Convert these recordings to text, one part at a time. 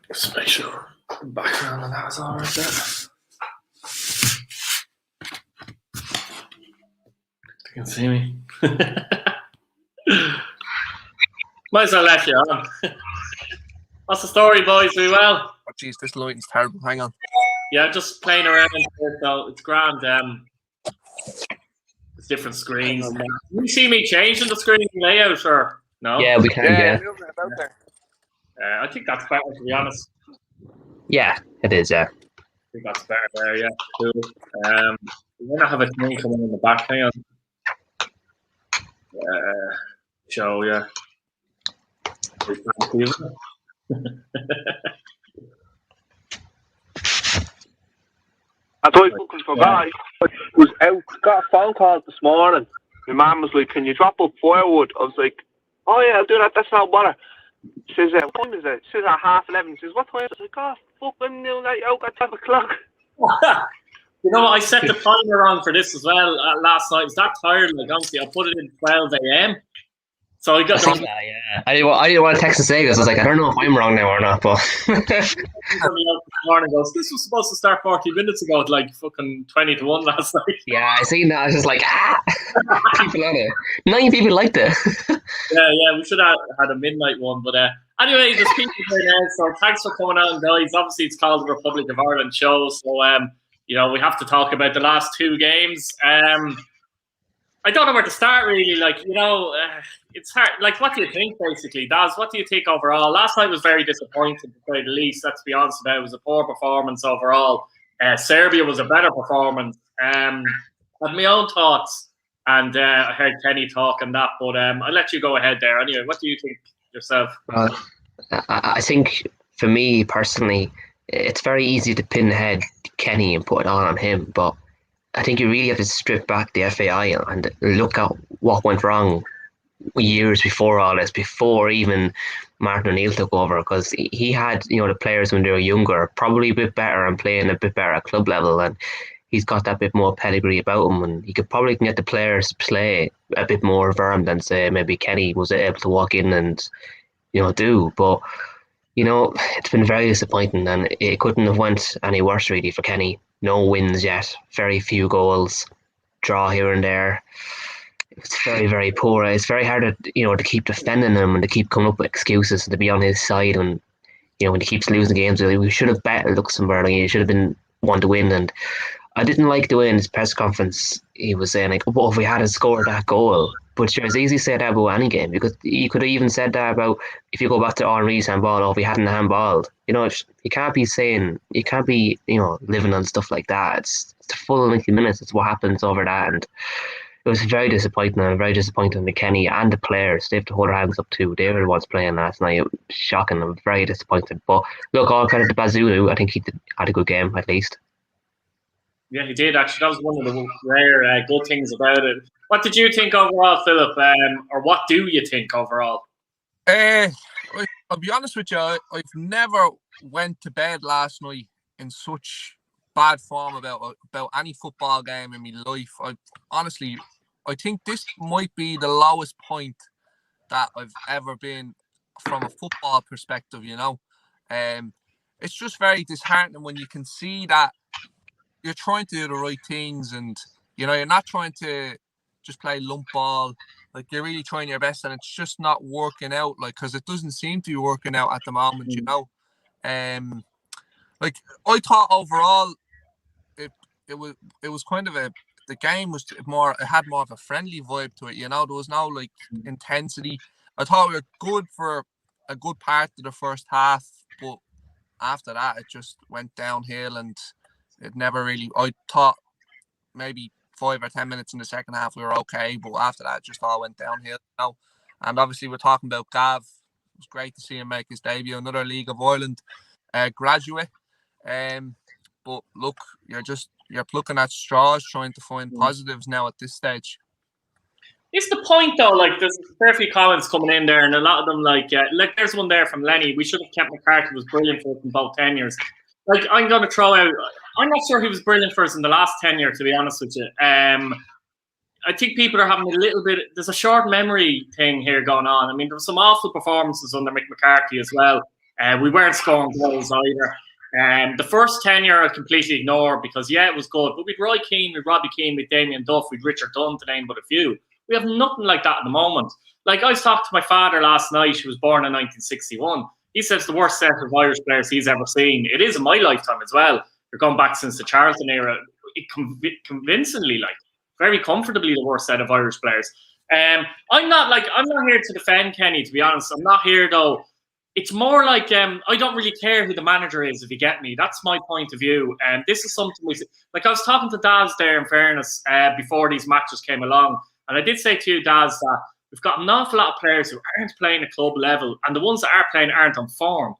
Just make sure the background on that is all right there. You can see me. Might as well let you on. What's the story, boys? We well? Oh, jeez, this lighting's terrible. Hang on. Yeah, just playing around here, so it's grand. It's different screens. Can you see me changing the screen layout, or no? Yeah, we can. Yeah. I think that's better, to be honest. Yeah, it is. Yeah. I think that's better there. Yeah, cool. We're gonna have a thing coming in the back. Hang on. Show, yeah. I fucking forgot. I was out, got a phone call this morning. My mum was like, "Can you drop up firewood?" I was like, "Oh yeah, I'll do that. That's no bother." She says, "What time is it?" She says, "At 11:30." She says, "What time?" I was like, "Oh fuck, I'm now like out at 12 o'clock." You know what? I set the timer on for this as well last night. I was that tired, like honestly, I put it in 12 a.m. So I got that, yeah. I didn't want to text to say this. I was like, I don't know if I'm wrong now or not, but morning goes, this was supposed to start 40 minutes ago at like fucking 20 to 1 last night. Yeah, I seen that. I was just like, people on it. 9 people liked it. Yeah, we should have had a midnight one, but anyway, there's people there now, so thanks for coming on, guys. Obviously, it's called the Republic of Ireland show, so we have to talk about the last 2 games. I don't know where to start, really. It's hard. Like, what do you think, basically, Daz? What do you think overall? Last night was very disappointing, to say the least. Let's be honest about it. It was a poor performance overall. Serbia was a better performance. I had my own thoughts, and I heard Kenny talk and that, but I'll let you go ahead there. Anyway, what do you think yourself? I think, for me, personally, it's very easy to pinhead Kenny and put it on him, but I think you really have to strip back the FAI and look at what went wrong years before all this, before even Martin O'Neill took over, because he had, the players when they were younger probably a bit better and playing a bit better at club level, and he's got that bit more pedigree about him, and he could probably get the players to play a bit more firm than, say, maybe Kenny was able to walk in and do. But it's been very disappointing, and it couldn't have went any worse really for Kenny. No wins yet, very few goals, draw here and there. It's very, very poor. It's very hard to keep defending him and to keep coming up with excuses and to be on his side when he keeps losing games. We should have bet Luxembourg. He should have been one to win. And I didn't like the way in his press conference he was saying, like, "Oh, if we had scored that goal." But sure, it's easy to say that about any game, because you could have even said that about, if you go back to Henry's handball, or if we hadn't handballed. You can't be saying, you can't be, living on stuff like that. It's the full 90 minutes. It's what happens over that. And it was very disappointing, and very disappointing to Kenny and the players. They have to hold their hands up too. They were the ones playing last night. It was shocking. I'm very disappointed. But look, all credit to Bazunu. I think he had a good game, at least. Yeah, he did, actually. That was one of the rare good things about it. What did you think overall, Philip? Or what do you think overall? I'll be honest with you, I've never went to bed last night in such bad form about any football game in my life. I think this might be the lowest point that I've ever been from a football perspective, It's just very disheartening when you can see that you're trying to do the right things, and you're not trying to just play lump ball. Like, you're really trying your best, and it's just not working out, because it doesn't seem to be working out at the moment. I thought overall it was kind of the game was more, it had more of a friendly vibe to it. There was no intensity. I thought we were good for a good part of the first half, but after that it just went downhill, and it never really. I thought maybe 5 or 10 minutes in the second half we were okay, but after that it just all went downhill. And obviously we're talking about Gav. It was great to see him make his debut, another League of Ireland graduate. But look, you're plucking at straws, trying to find positives now at this stage. It's the point, though. Like, there's a fair few comments coming in there, and a lot of them, there's one there from Lenny. We should have kept McCarthy. Was brilliant for us in both tenures. Like, I'm going to throw out. I'm not sure he was brilliant for us in the last tenure, to be honest with you. I think people are having a little bit. There's a short memory thing here going on. I mean, there were some awful performances under Mick McCarthy as well. We weren't scoring goals either. The first tenure I completely ignored because it was good. But with Roy Keane, with Robbie Keane, with Damien Duff, with Richard Dunn to name but a few. We have nothing like that at the moment. Like I was talking to my father last night, who was born in 1961. He says the worst set of Irish players he's ever seen. It is in my lifetime as well. They're going back since the Charlton era. Convincingly, like very comfortably, the worst set of Irish players. I'm not here to defend Kenny, to be honest. I'm not here though. It's more like I don't really care who the manager is, if you get me. That's my point of view. And this is something I was talking to Daz there, in fairness, before these matches came along. And I did say to you, Daz, that we've got an awful lot of players who aren't playing at club level, and the ones that are playing aren't on form.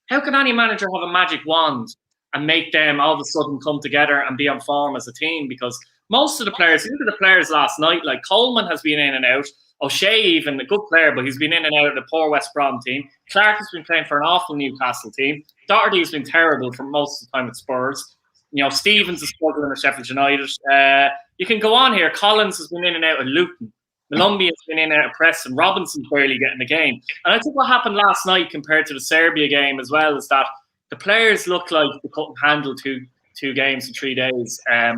How can any manager have a magic wand and make them all of a sudden come together and be on form as a team? Because most of the players, look at the players last night, like Coleman has been in and out. O'Shea, even a good player, but he's been in and out of the poor West Brom team. Clark has been playing for an awful Newcastle team. Doherty's been terrible for most of the time at Spurs. Stevens is struggling at Sheffield United. You can go on here. Collins has been in and out of Luton. Malumbi has been in and out of Preston. Robinson's barely getting the game. And I think what happened last night compared to the Serbia game as well is that the players look like they couldn't handle two games in 3 days. I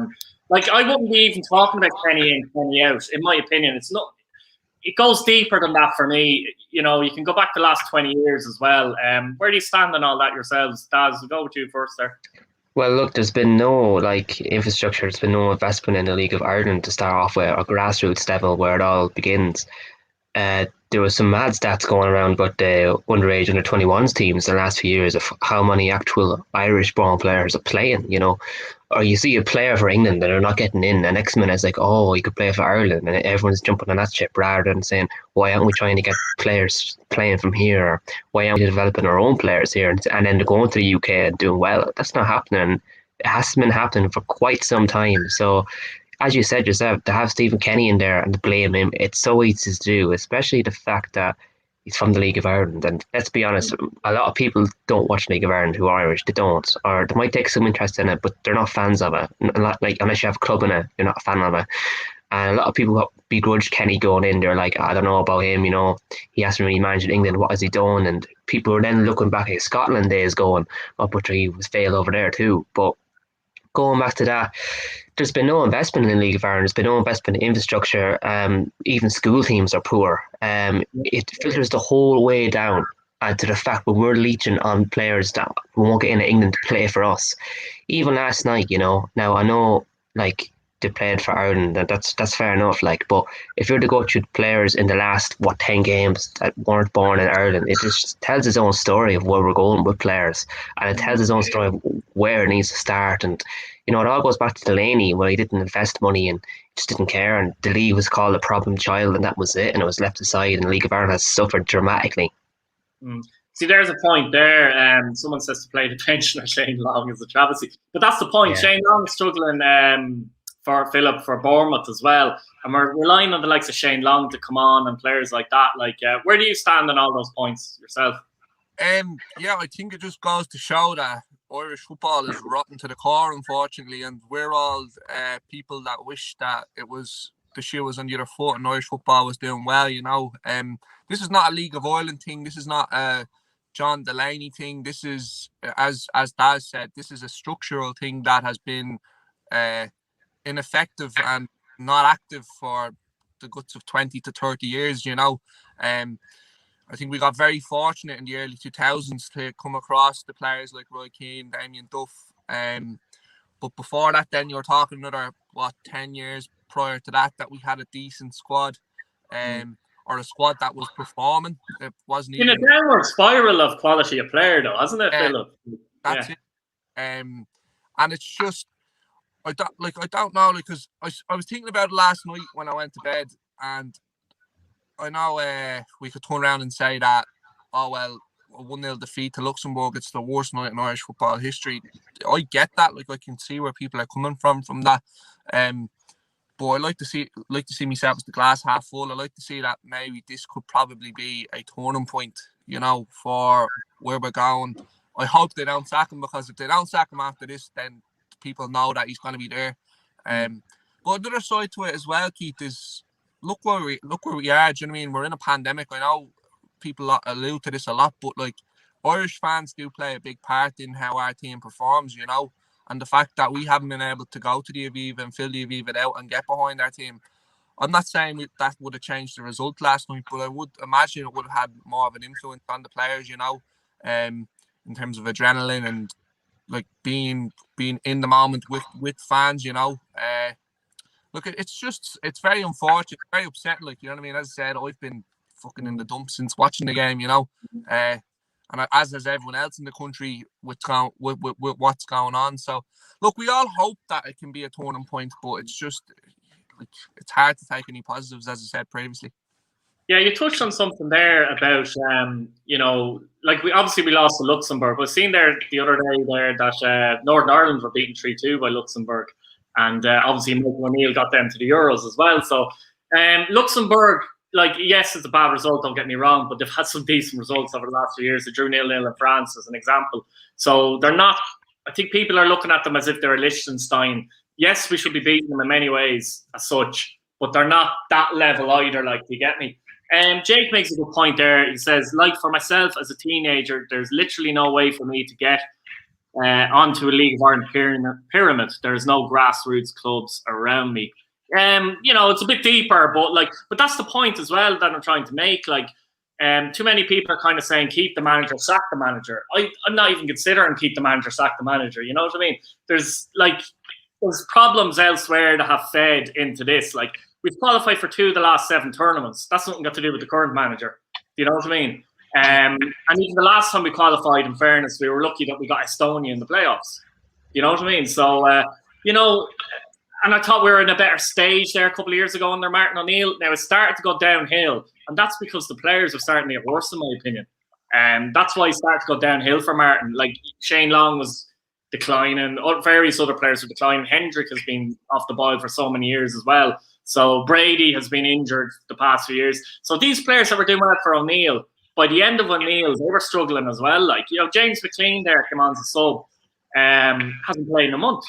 wouldn't be even talking about Kenny in, Kenny out. In my opinion, it's not. It goes deeper than that for me. You can go back the last 20 years as well. Where do you stand on all that yourselves? Daz, we'll go with you first there. Well, look, there's been no infrastructure. There's been no investment in the League of Ireland to start off with, or grassroots level where it all begins. There was some mad stats going around about the underage, under 21s teams the last few years of how many actual Irish born players are playing, Or you see a player for England and they're not getting in, and next minute it's like, oh, you could play for Ireland, and everyone's jumping on that ship rather than saying, why aren't we trying to get players playing from here? Or why aren't we developing our own players here? And then they're going to the UK and doing well. That's not happening. It hasn't been happening for quite some time. So, as you said yourself, to have Stephen Kenny in there and to blame him, it's so easy to do, especially the fact that he's from the League of Ireland. And let's be honest, a lot of people don't watch League of Ireland who are Irish. They don't. Or they might take some interest in it, but they're not fans of it. Unless you have a club in it, you're not a fan of it. And a lot of people begrudge Kenny going in. They're like, I don't know about him, he hasn't really managed England. What has he done? And people are then looking back at Scotland days going, but he was failed over there too. But going back to that, there's been no investment in the League of Ireland. There's been no investment in infrastructure. Even school teams are poor. It filters the whole way down to the fact when we're leeching on players that won't get into England to play for us. Even last night, Now I know, they played for Ireland, and that's fair enough. But if you're to go through players in the last 10 games that weren't born in Ireland, it just tells its own story of where we're going with players, and it tells its own story of where it needs to start. And it all goes back to Delaney, where he didn't invest money and just didn't care, and the league was called a problem child, and that was it, and it was left aside, and the League of Ireland has suffered dramatically. See, there's a point there. Someone says to play the pensioner Shane Long is a travesty, but that's the point. Yeah. Shane Long is struggling for Philip for Bournemouth as well, and we're relying on the likes of Shane Long to come on and players like that. Where do you stand on all those points yourself? I think it just goes to show that Irish football is rotten to the core, unfortunately, and we're all people that wish that the shoe was on the other foot and Irish football was doing well. This is not a League of Ireland thing. This is not a John Delaney thing. This is, as Daz said, this is a structural thing that has been ineffective and not active for the guts of 20 to 30 years. I think we got very fortunate in the early 2000s to come across the players like Roy Keane, Damien Duff. But before that, then you're talking another 10 years prior to that we had a decent squad, or a squad that was performing. It wasn't in a downward spiral of quality of player, though, hasn't it, Philip? That's it. And it's just I don't know, because I was thinking about it last night when I went to bed, and I know we could turn around and say that, a 1-0 defeat to Luxembourg, it's the worst night in Irish football history. I get that, I can see where people are coming from that. But I like to see myself as the glass half full. I like to see that maybe this could probably be a turning point, for where we're going. I hope they don't sack him, because if they don't sack him after this, then people know that he's going to be there. But But another side to it as well, Keith, is look where we are. Do you know what I mean? We're in a pandemic. I know people allude to this a lot, but like Irish fans do play a big part in how our team performs, you know. And the fact that we haven't been able to go to the Aviva and fill the Aviva out and get behind our team, I'm not saying that would have changed the result last night, but I would imagine it would have had more of an influence on the players, you know, in terms of adrenaline and like being in the moment with fans, you know. Look, it's very unfortunate, very upsetting. Like, you know what I mean? As I said, I've been fucking in the dumps since watching the game, you know. And as has everyone else in the country with what's going on. So, look, we all hope that it can be a turning point, but it's just like it's hard to take any positives, as I said previously. Yeah, you touched on something there about, you know, like we lost to Luxembourg, but seen there the other day there that Northern Ireland were beaten 3-2 by Luxembourg, and obviously Michael O'Neill got them to the Euros as well. So Luxembourg, like, yes, it's a bad result, don't get me wrong, but they've had some decent results over the last few years. They drew 0-0 in France as an example. So they're not, I think people are looking at them as if they're a Liechtenstein. Yes, we should be beating them in many ways as such, but they're not that level either, like, do you get me? Jake makes a good point there. He says, like, for myself as a teenager, there's literally no way for me to get onto a League of Ireland pyramid. There's no grassroots clubs around me. You know, it's a bit deeper, but that's the point as well that I'm trying to make. Like, too many people are kind of saying keep the manager, sack the manager. I'm not even considering keep the manager, sack the manager. You know what I mean? There's problems elsewhere that have fed into this. Like, we've qualified for 2 of the last 7 tournaments. That's nothing got to do with the current manager. You know what I mean? And even the last time we qualified, in fairness, we were lucky that we got Estonia in the playoffs. You know what I mean? So, you know. And I thought we were in a better stage there a couple of years ago under Martin O'Neill. Now it's started to go downhill, and that's because the players are starting to get worse, in my opinion. And that's why it started to go downhill for Martin. Like, Shane Long was declining, various other players were declining. Hendrick has been off the boil for so many years as well. So Brady has been injured the past few years. So these players that were doing well for O'Neill, by the end of O'Neill, they were struggling as well. Like, you know, James McLean there came on as a sub, hasn't played in a month.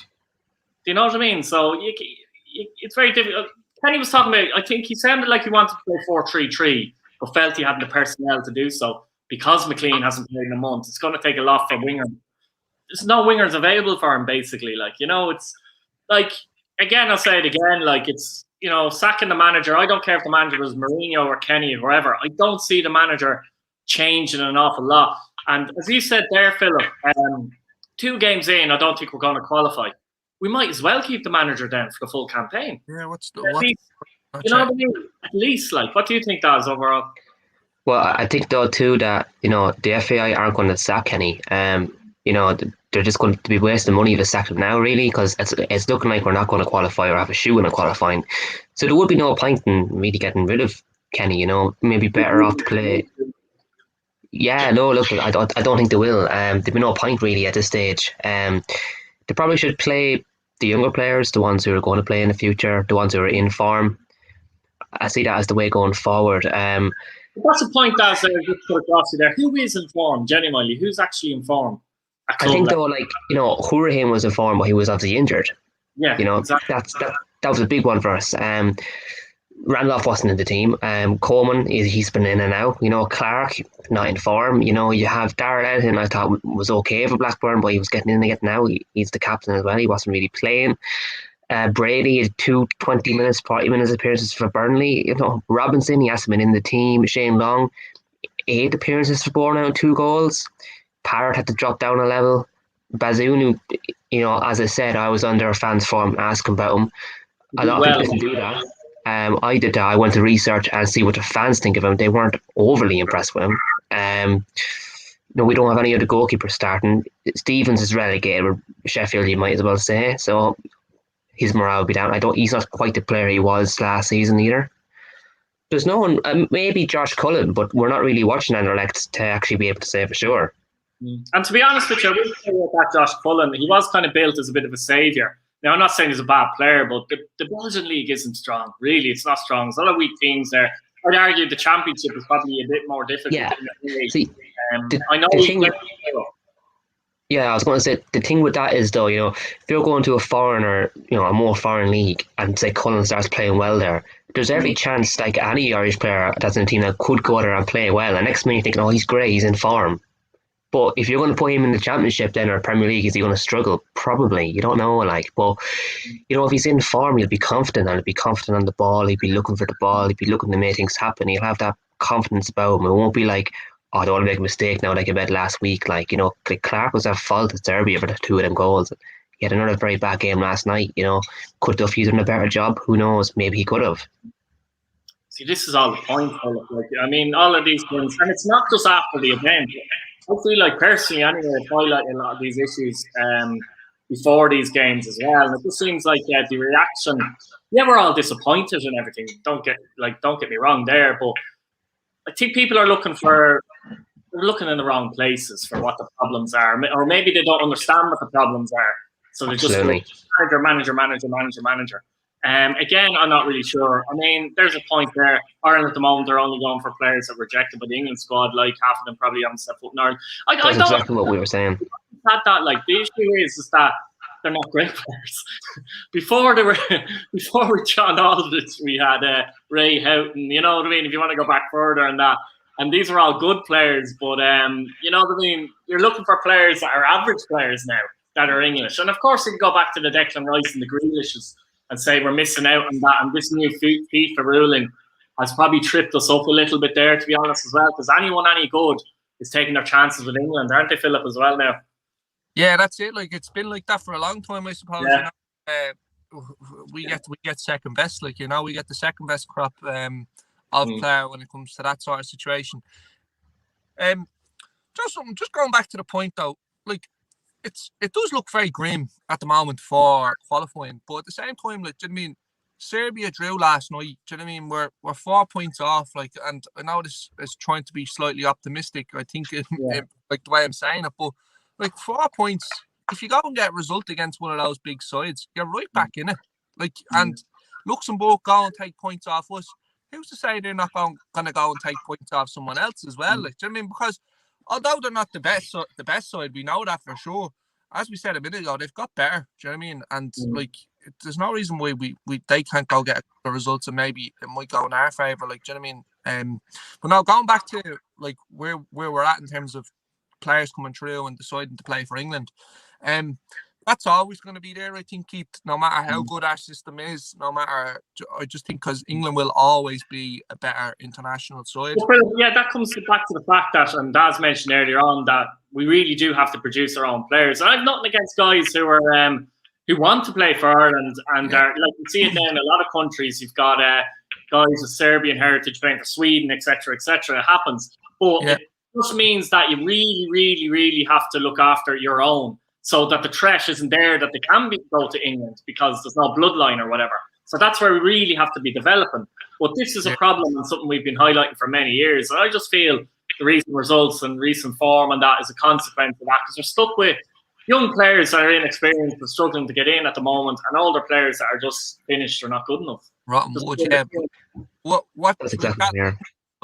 Do you know what I mean? So it's very difficult. Kenny was talking about, I think he sounded like he wanted to play 4-3-3, but felt he hadn't the personnel to do so because McLean hasn't played in a month. It's going to take a lot for winger. There's no wingers available for him, basically. Like, you know, it's like, again, I'll say it again, like, it's, you know, sacking the manager. I don't care if the manager was Mourinho or Kenny or whoever. I don't see the manager changing an awful lot. And as you said there, Philip, 2 games in, I don't think we're going to qualify. We might as well keep the manager down for the full campaign. Yeah, you know what I mean? At least, like, what do you think, Daz, overall? Well, I think though too that, you know, the FAI aren't going to sack Kenny. You know, they're just going to be wasting money to sack him now, really, because it's looking like we're not going to qualify or have a shoe in a qualifying. So there would be no point in really getting rid of Kenny. You know, maybe better off to play. Yeah, no, look, I don't think they will. There'd be no point really at this stage. They probably should play the younger players, the ones who are going to play in the future, the ones who are in form. I see that as the way going forward. That's the point, Daz, just put across you there. Who is in form, genuinely? Who's actually in form? I think, though, like, you know, Hourihane was in form, but he was obviously injured. Yeah, you know, exactly. That was a big one for us. Randolph wasn't in the team. Coleman, he's been in and out. You know, Clark, not in form. You know, you have Darrell Elton, I thought was okay for Blackburn, but he was getting in and getting out. He's the captain as well. He wasn't really playing. Brady had 2 20 minutes, 40 minutes appearances for Burnley. You know, Robinson, he hasn't been in the team. Shane Long, 8 appearances for Bournemouth and 2 goals. Parrott had to drop down a level. Bazoon, who, you know, as I said, I was under a fans forum asking about him. A lot of people didn't do that. I did that. I went to research and see what the fans think of him. They weren't overly impressed with him. No, we don't have any other goalkeepers starting. Stevens is relegated with Sheffield, you might as well say. So his morale will be down. He's not quite the player he was last season either. There's no one, maybe Josh Cullen, but we're not really watching Anderlecht to actually be able to say for sure. And to be honest with you, I will say about that Josh Cullen, he was kind of built as a bit of a saviour. Now, I'm not saying he's a bad player, but the Belgian league isn't strong. Really, it's not strong. There's a lot of weak teams there. I'd argue the championship is probably a bit more difficult. Yeah. I know Yeah, I was going to say the thing with that is though, if you're going to a foreign or a more foreign league, and say Cullen starts playing well there, there's every chance like any Irish player that's in the team that could go there and play well. And next minute you're thinking, oh, he's great, he's in form. But if you're going to put him in the Championship then or Premier League, is he going to struggle? Probably. You don't know. But if he's in form, he'll be confident and he'll be confident on the ball. He'll be looking for the ball. He'll be looking to make things happen. He'll have that confidence about him. It won't be like, oh, I don't want to make a mistake now, like I bet last week. Clark was at fault at Serbia for the two of them goals. He had another very bad game last night. Could Duffy have done a better job? Who knows? Maybe he could have. See, this is all the point. All of these things, and it's not just after the event. I feel like personally, anyway, I've highlighted a lot of these issues before these games as well. And it just seems like the reaction. Yeah, we're all disappointed and everything. Don't get me wrong there, but I think people are looking in the wrong places for what the problems are, or maybe they don't understand what the problems are. So they just manager. Again, I'm not really sure. There's a point there. Ireland at the moment, they're only going for players that were rejected by the England squad. Like half of them probably haven't stepped foot in Ireland. That's exactly what we were saying. The issue is that they're not great players. Before with John Aldridge, we had Ray Houghton. You know what I mean? If you want to go back further and that. And these are all good players, but you know what I mean? You're looking for players that are average players now that are English. And of course, you can go back to the Declan Rice and the Grealishes and say we're missing out on that. And this new FIFA ruling has probably tripped us up a little bit there, to be honest, as well. Because anyone any good is taking their chances with England, aren't they, Philip, as well now? Yeah, that's it. Like, it's been like that for a long time, I suppose. Yeah. We get second best. Like, we get the second best crop of player when it comes to that sort of situation. Just going back to the point though, like it does look very grim at the moment for qualifying, but at the same time, like, do you know what I mean? Serbia drew last night. Do you know what I mean? We're 4 points off. Like, and I know this is trying to be slightly optimistic. I think like the way I'm saying it, but like 4 points. If you go and get a result against one of those big sides, you're right back in it. Like, and Luxembourg go and take points off us. Who's to say they're not going to go and take points off someone else as well? Like, do you know what I mean? Because although they're not the best side, we know that for sure. As we said a minute ago, they've got better. Do you know what I mean? And like, there's no reason why they can't go get the results, and maybe it might go in our favour. Like, do you know what I mean? But now going back to like where we're at in terms of players coming through and deciding to play for England, that's always going to be there. I think, Keith, no matter how good our system is, I just think because England will always be a better international side. Well, yeah, that comes back to the fact that, and Daz mentioned earlier on, that we really do have to produce our own players. And I've nothing against guys who are who want to play for Ireland and are, like, you see it now in a lot of countries. You've got guys with Serbian heritage playing for Sweden, etc., etc. It happens, but it just means that you really, really, really have to look after your own, so that the threat isn't there that they can go to England because there's no bloodline or whatever. So that's where we really have to be developing. But this is a problem and something we've been highlighting for many years. And I just feel the recent results and recent form and that is a consequence of that, because we're stuck with young players that are inexperienced and struggling to get in at the moment, and older players that are just finished or not good enough. Rotten wood, yeah. What That's exactly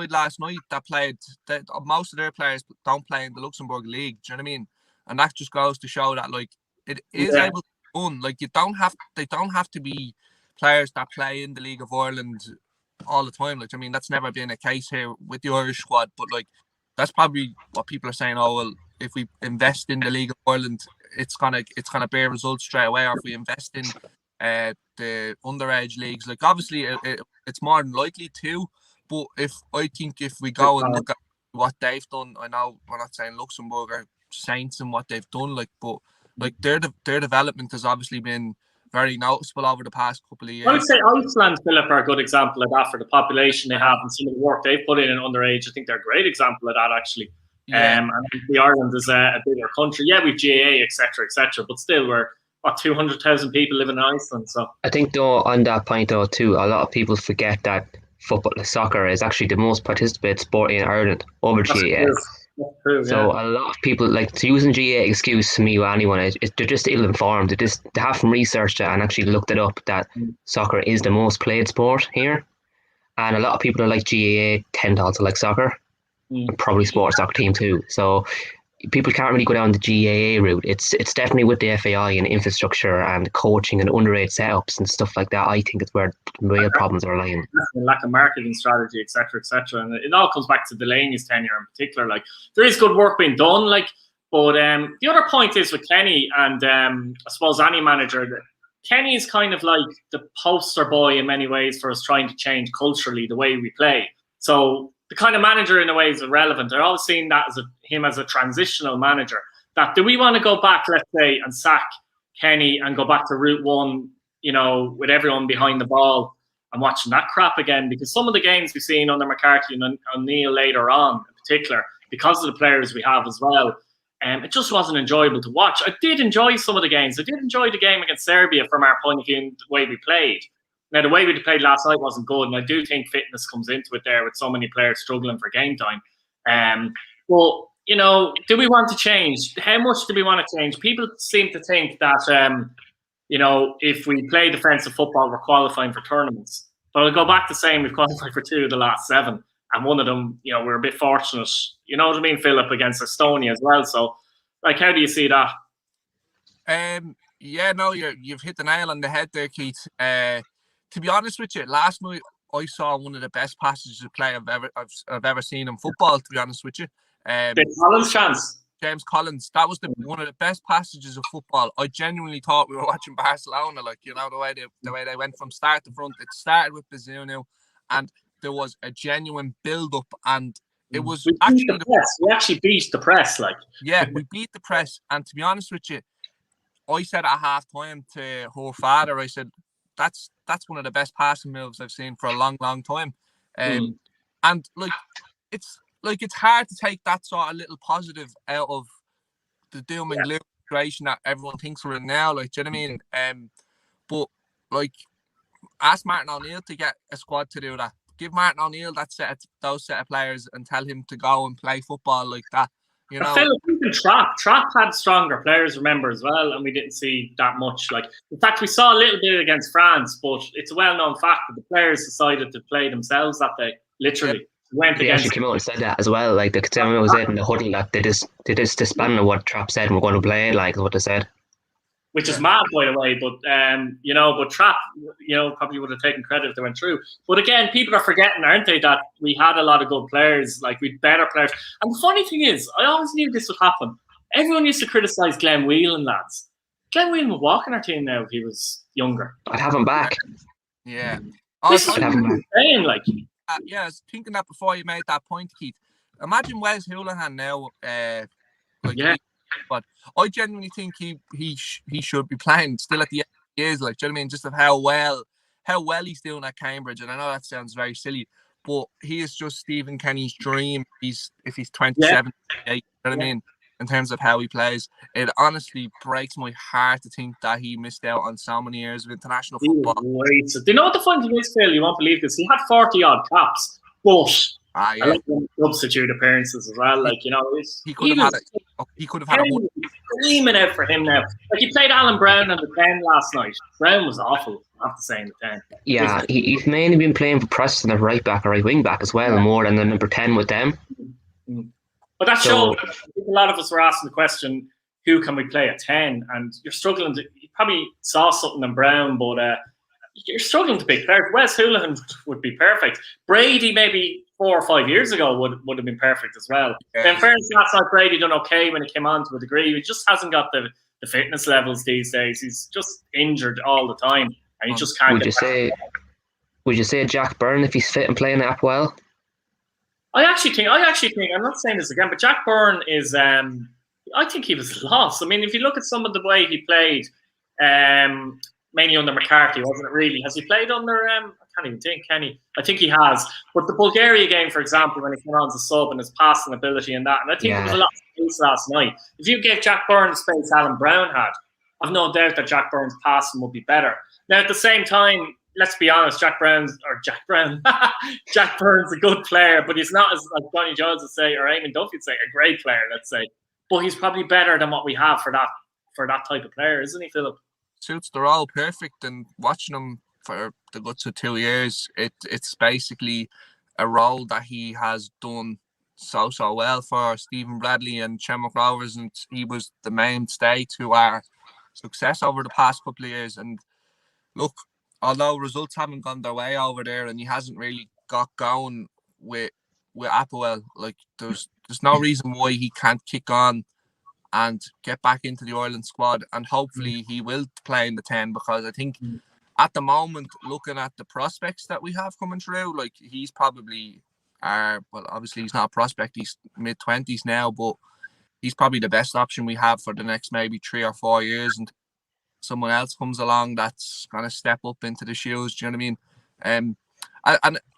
last night that played, most of their players don't play in the Luxembourg League. Do you know what I mean? And that just goes to show that, like, it is able to be done. Like, they don't have to be players that play in the League of Ireland all the time. Like, I mean, that's never been a case here with the Irish squad. But like, that's probably what people are saying. Oh well, if we invest in the League of Ireland, it's gonna bear results straight away. Or if we invest in the underage leagues, like, obviously it's more than likely to. But if we go and look at what they've done, I know we're not saying Luxembourg are saints in what they've done, like, but like their development has obviously been very noticeable over the past couple of years. I'd say Iceland, Philip, are a good example of that for the population they have and some of the work they've put in underage. I think they're a great example of that, actually. And the Ireland is a bigger country. Yeah, we've GAA, etc., but still we're 200,000 people living in Iceland. So I think, though, on that point though too, a lot of people forget that soccer is actually the most participated sport in Ireland over GAA. So a lot of people, like, to using GAA excuse to me or anyone, they're just ill informed. They haven't researched it and actually looked it up that soccer is the most played sport here, and a lot of people who like GAA tend to also like soccer, and probably support a soccer team too. So people can't really go down the GAA route. It's definitely with the FAI and infrastructure and coaching and underage setups and stuff like that. I think it's where the real problems are lying. Lack of marketing strategy, etc., etc. And it all comes back to Delaney's tenure in particular. Like, there is good work being done, like, but the other point is with Kenny and I suppose any manager, that Kenny is kind of like the poster boy in many ways for us trying to change culturally the way we play. So the kind of manager in a way is irrelevant. I've always seen that as him as a transitional manager. That do we want to go back, let's say, and sack Kenny and go back to route one, you know, with everyone behind the ball and watching that crap again? Because some of the games we've seen under McCarthy and O'Neill later on, in particular, because of the players we have as well, it just wasn't enjoyable to watch. I did enjoy some of the games. I did enjoy the game against Serbia from our point of view and the way we played. Now, the way we played last night wasn't good, and I do think fitness comes into it there with so many players struggling for game time. But, you know, do we want to change? How much do we want to change? People seem to think that, you know, if we play defensive football, we're qualifying for tournaments. But I'll go back to saying we've qualified for 2 of the last 7. And one of them, you know, we're a bit fortunate, you know what I mean, Philip, against Estonia as well. So, like, how do you see that? Yeah, no, you've hit the nail on the head there, Keith. To be honest with you, last night I saw one of the best passages of play I've ever seen in football. To be honest with you, Collins chance. James Collins. That was one of the best passages of football. I genuinely thought we were watching Barcelona. Like, you know, the way they went from start to front. It started with Bazunu, and there was a genuine build-up, and it was we actually beat the press. Like, yeah, we beat the press. And to be honest with you, I said at half time to her father, I said, that's one of the best passing moves I've seen for a long, long time. And like, it's hard to take that sort of little positive out of the doom and gloom situation that everyone thinks we're in now. Like, do you know what I mean? But like, ask Martin O'Neill to get a squad to do that. Give Martin O'Neill those set of players and tell him to go and play football like that. You know, even Trapp had stronger players, remember, as well, and we didn't see that much. Like, in fact, we saw a little bit against France, but it's a well-known fact that the players decided to play themselves that day. Literally, they actually came out and said that as well. Like, the Katema was in the huddle that they just disbanded what Trapp said, and we're going to play like what they said. Which is mad, by the way, but you know, but Trapp, you know, probably would have taken credit if they went through. But again, people are forgetting, aren't they, that we had a lot of good players, like we better players. And the funny thing is, I always knew this would happen. Everyone used to criticise Glenn Whelan, lads. Glenn Whelan would walk in our team now if he was younger. I'd have him back. Yeah. This is what I'm saying, like. Yeah, I was thinking that before you made that point, Keith. Imagine Wes Houlihan now. But I genuinely think he should be playing still at the end of the years, like, do you know what I mean? Just of how well he's doing at Cambridge. And I know that sounds very silly, but he is just Stephen Kenny's dream. If he's 27, you know what I mean? In terms of how he plays, it honestly breaks my heart to think that he missed out on so many years of international football. Do you know what the funny thing is, Phil? You won't believe this. He had 40 odd caps, but I like substitute appearances as well. Like, you know, he could have had a screaming out for him now. Like, he played Alan Brown on the 10 last night. Brown was awful, I have to say, in the 10. Yeah, he's mainly been playing for Preston at right back or right wing back as well, more than the number 10 with them. But that shows, a lot of us were asking the question, who can we play at 10? And you're struggling you probably saw something in Brown, but you're struggling to pick players. Wes Houlihan would be perfect. Brady, maybe 4 or 5 years ago, would have been perfect as well. Yeah. Then fairness, last night Brady done okay when he came on to a degree. He just hasn't got the fitness levels these days. He's just injured all the time, and he just can't. Would you say Jack Byrne, if he's fit and playing up well? I actually think. I'm not saying this again, but Jack Byrne is. I think he was lost. I mean, if you look at some of the way he played, mainly under McCarthy, wasn't it really? Has he played under, I can't even think, Kenny. I think he has. But the Bulgaria game, for example, when he came on as a sub and his passing ability and that, and I think there was a lot of space last night. If you gave Jack Byrne the space Alan Brown had, I've no doubt that Jack Byrne's passing would be better. Now, at the same time, let's be honest, Jack Byrne's a good player, but he's not, as like Donny Jones would say, or Eamon Duffy would say, a great player, let's say. But he's probably better than what we have for that type of player, isn't he, Philip? Suits the role perfect, and watching him for the guts of 2 years, it's basically a role that he has done so well for Stephen Bradley and Shamrock Rovers, and he was the mainstay to our success over the past couple of years. And look, although results haven't gone their way over there, and he hasn't really got going with Applewell, like there's no reason why he can't kick on and get back into the Ireland squad, and hopefully he will play in the 10, because I think at the moment, looking at the prospects that we have coming through, like he's probably well, obviously he's not a prospect, he's mid-20s now, but he's probably the best option we have for the next maybe 3 or 4 years, and someone else comes along that's gonna step up into the shoes. Do you know what I mean? And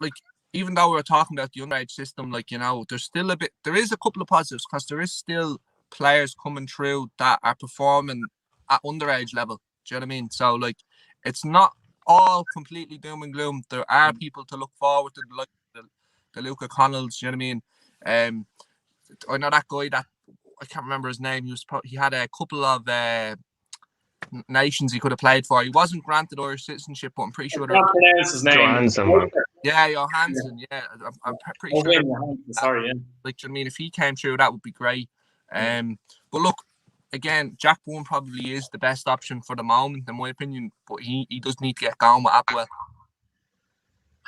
like, even though we're talking about the underage system, like, you know, there is a couple of positives, because there is still players coming through that are performing at underage level. Do you know what I mean? So like, it's not all completely doom and gloom. There are people to look forward to, like the Luca Connells. Do you know what I mean? I know that guy that I can't remember his name. He had a couple of nations he could have played for. He wasn't granted Irish citizenship, but I'm pretty sure. I can't pronounce his name. Johansson. Yeah, Johansson. Yeah, I'm pretty sure. Sorry, yeah. Like, do you know what I mean? If he came through, that would be great. But look, again, Jack Bourne probably is the best option for the moment, in my opinion. But he does need to get going with Applewell.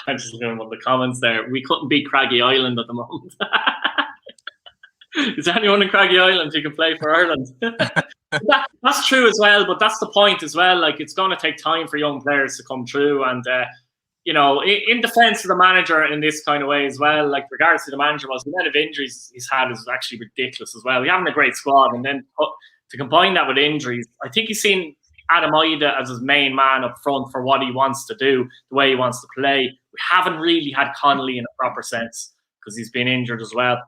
I'm just looking at the comments there. We couldn't beat Craggy Island at the moment. Is there anyone in Craggy Island who can play for Ireland? That's true as well, but that's the point as well. Like, it's going to take time for young players to come through, and you know, in defence of the manager in this kind of way as well. Like, regards to the manager, the amount of injuries he's had is actually ridiculous as well. We haven't a great squad, and then to combine that with injuries, I think he's seen Adam Ida as his main man up front for what he wants to do, the way he wants to play. We haven't really had Connolly in a proper sense because he's been injured as well.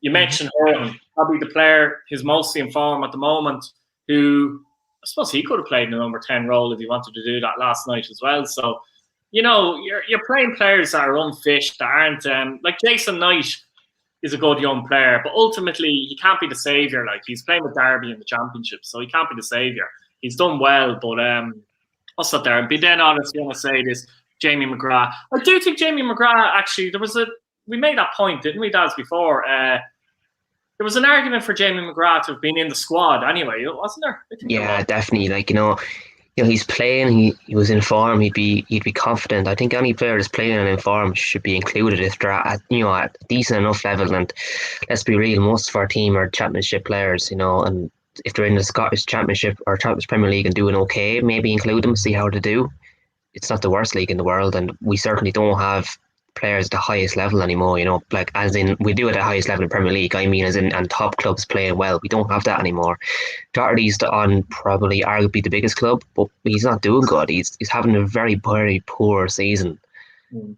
You mentioned Horton, probably the player who's mostly in form at the moment, who I suppose he could have played in the number 10 role if he wanted to do that last night as well. So, you know, you're playing players that are unfit, that aren't like Jason Knight is a good young player, but ultimately he can't be the saviour. Like, he's playing with Derby in the Championship, so he can't be the saviour. He's done well, but I'll stop there. And be then honest, you want to say this, Jamie McGrath. I do think Jamie McGrath, actually, we made that point, didn't we, Daz, before? There was an argument for Jamie McGrath to have been in the squad anyway, wasn't there? Yeah, definitely. Like, you know, he's playing. He was in form. He'd be confident. I think any player that's playing and in form should be included if they're at a decent enough level. And let's be real, most of our team are Championship players. You know, and if they're in the Scottish Championship or Scottish Premier League and doing okay, maybe include them, see how they do. It's not the worst league in the world, and we certainly don't have players at the highest level anymore, you know, like as in we do at the highest level in Premier League, I mean as in, and top clubs playing well. We don't have that anymore. Doherty's on probably arguably the biggest club, but he's not doing good. He's having a very, very poor season.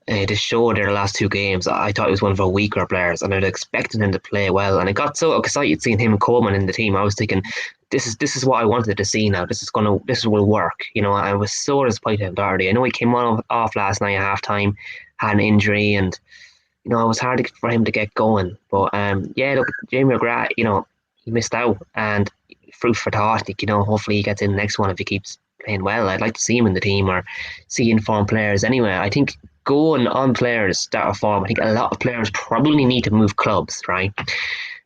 To show their last 2 games, I thought he was one of our weaker players, and I'd expected him to play well, and I got so excited seeing him and Coleman in the team. I was thinking, this is what I wanted to see now. This will work. You know, I was so disappointed in Doherty. I know he came off last night at half time, had an injury, and you know, it was hard for him to get going. But yeah, look, Jamie McGrath, you know, he missed out, and fruit for thought. You know, hopefully he gets in the next one if he keeps playing well. I'd like to see him in the team or see informed players. Anyway, I think going on players that are form, I think a lot of players probably need to move clubs, right?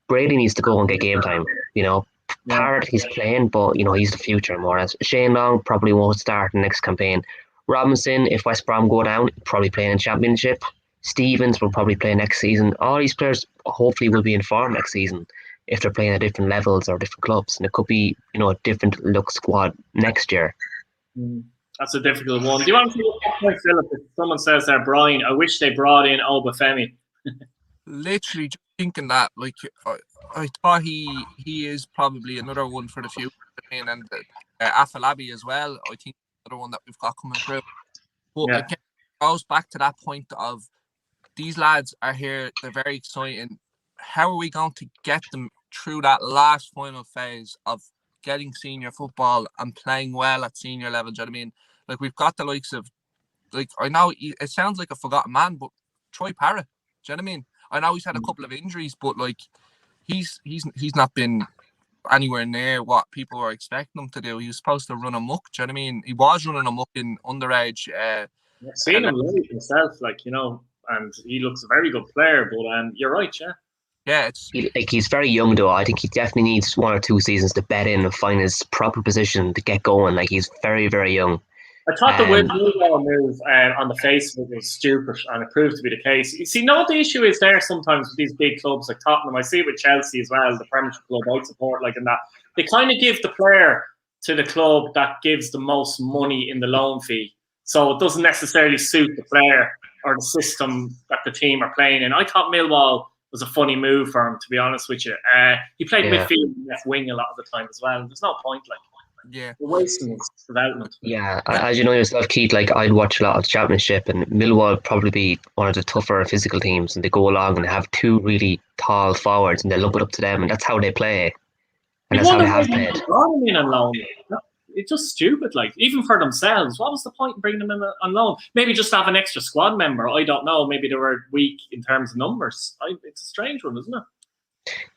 Brady needs to go and get game time. You know, Parrott, he's playing, but you know, he's the future more or less. Shane Long probably won't start the next campaign. Robinson, if West Brom go down, probably playing in Championship. Stevens will probably play next season. All these players hopefully will be in form next season if they're playing at different levels or different clubs, and it could be, you know, a different look squad next year. That's a difficult one. Do you want to see what point, Philip? If someone says there, Brian, I wish they brought in Obafemi. Literally just thinking that, like, I thought he is probably another one for the future, and Afalabi as well. I think another one that we've got coming through. But again, it goes back to that point of these lads are here. They're very exciting. How are we going to get them through that last final phase of getting senior football and playing well at senior level? Do you know what I mean? Like, we've got the likes of, like, I know it sounds like a forgotten man, but Troy Parrott. Do you know what I mean? I know he's had a couple of injuries, but like he's not been anywhere near what people were expecting him to do. He was supposed to run amok. Do you know what I mean? He was running amok in underage. I've seen him live himself, like, you know, and he looks a very good player. But you're right, yeah. Yeah, it's He's very young though. I think he definitely needs 1 or 2 seasons to bed in and find his proper position to get going. Like he's very, very young. I thought the Millwall move on the face of it was stupid, and it proved to be the case. You see, no, the issue is there sometimes with these big clubs like Tottenham. I see it with Chelsea as well, the Premiership club I support, like in that they kind of give the player to the club that gives the most money in the loan fee, so it doesn't necessarily suit the player or the system that the team are playing in. I thought Millwall was a funny move for him, to be honest with you. He played midfield and left wing a lot of the time as well. There's no point, like. yeah. You're wasting his development. Yeah, as you know yourself, Keith, like I'd watch a lot of the Championship, and Millwall would probably be one of the tougher physical teams, and they go along and they have 2 really tall forwards, and they lump it up to them, and that's how they play, and that's how they have played. In on loan. It's just stupid, like, even for themselves. What was the point in bringing them in on loan? Maybe just have an extra squad member. I don't know. Maybe they were weak in terms of numbers. It's a strange one, isn't it?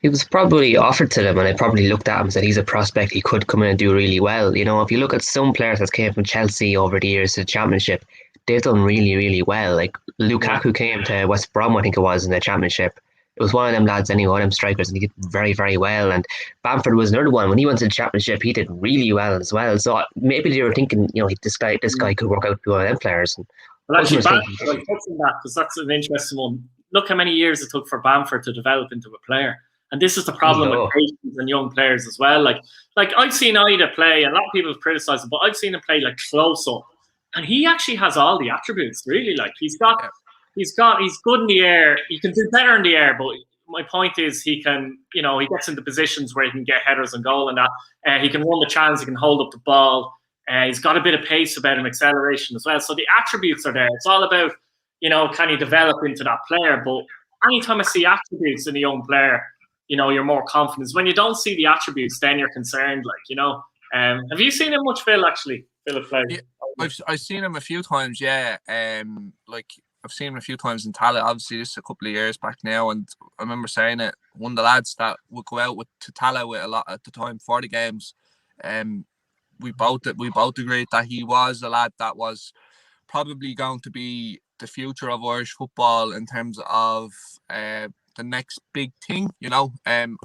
He was probably offered to them, and they probably looked at him and said he's a prospect. He could come in and do really well. You know, if you look at some players that came from Chelsea over the years to the Championship, they've done really, really well. Like Lukaku came to West Brom, I think it was, in the Championship. It was one of them lads anyway, one of them strikers, and he did very, very well. And Bamford was another one. When he went to the Championship, he did really well as well. So maybe they were thinking, you know, this guy could work out to be one of them players. And well, actually, Bamford, like, touching that, because that's an interesting one. Look how many years it took for Bamford to develop into a player. And this is the problem with patience and young players as well. Like I've seen Ida play, and a lot of people have criticised him, but I've seen him play like close up, and he actually has all the attributes. Really, like he's good in the air. He can do better in the air, but my point is he can, you know, he gets into positions where he can get headers and goal, and that he can run the chance, he can hold up the ball. He's got a bit of pace about him, acceleration as well. So the attributes are there. It's all about, you know, can he develop into that player? But anytime I see attributes in a young player, you know, you're more confident. When you don't see the attributes, then you're concerned. Like, you know, have you seen him much, Phil? Actually, Philip play. Yeah, I've seen him a few times. Yeah, like I've seen him a few times in Tallaght. Obviously, this is a couple of years back now, and I remember saying it. One of the lads that would go out to Tallaght with a lot at the time for the games, we both agreed that he was a lad that was probably going to be the future of Irish football in terms of the next big thing, you know.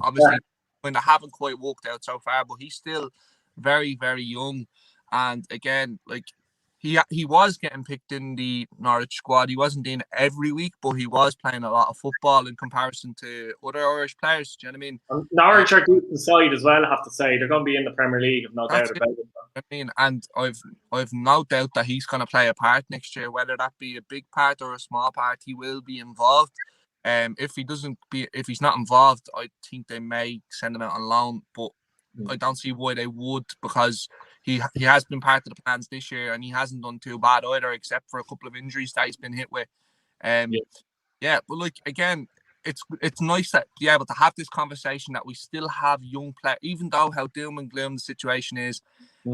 Obviously, when they haven't quite worked out so far, but he's still very, very young. And again, like he was getting picked in the Norwich squad. He wasn't in every week, but he was playing a lot of football in comparison to other Irish players. Do you know what I mean? And Norwich are deep inside as well, I have to say. They're going to be in the Premier League, I've no doubt about it. I mean, and I've no doubt that he's going to play a part next year, whether that be a big part or a small part. He will be involved. If he's not involved, I think they may send him out on loan, but I don't see why they would, because he has been part of the plans this year, and he hasn't done too bad either, except for a couple of injuries that he's been hit with. Yeah, but like again, it's nice that be able to have this conversation that we still have young players, even though how doom and gloom the situation is,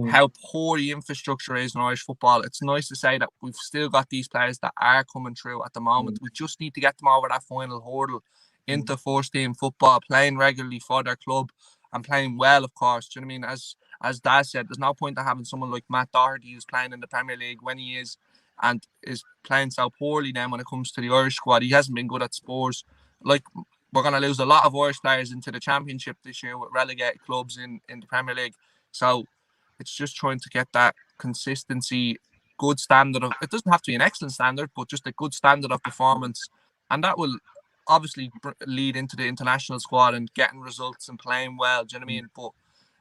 how poor the infrastructure is in Irish football. It's nice to say that we've still got these players that are coming through at the moment. We just need to get them over that final hurdle into first team football, playing regularly for their club and playing well, of course. Do you know what I mean? As Daz said, there's no point in having someone like Matt Doherty who's playing in the Premier League when he is, and is playing so poorly then when it comes to the Irish squad. He hasn't been good at Spurs. Like, we're going to lose a lot of Irish players into the Championship this year with relegated clubs in the Premier League. So it's just trying to get that consistency, good standard of, it doesn't have to be an excellent standard, but just a good standard of performance. And that will obviously lead into the international squad and getting results and playing well. Do you know what I mean? But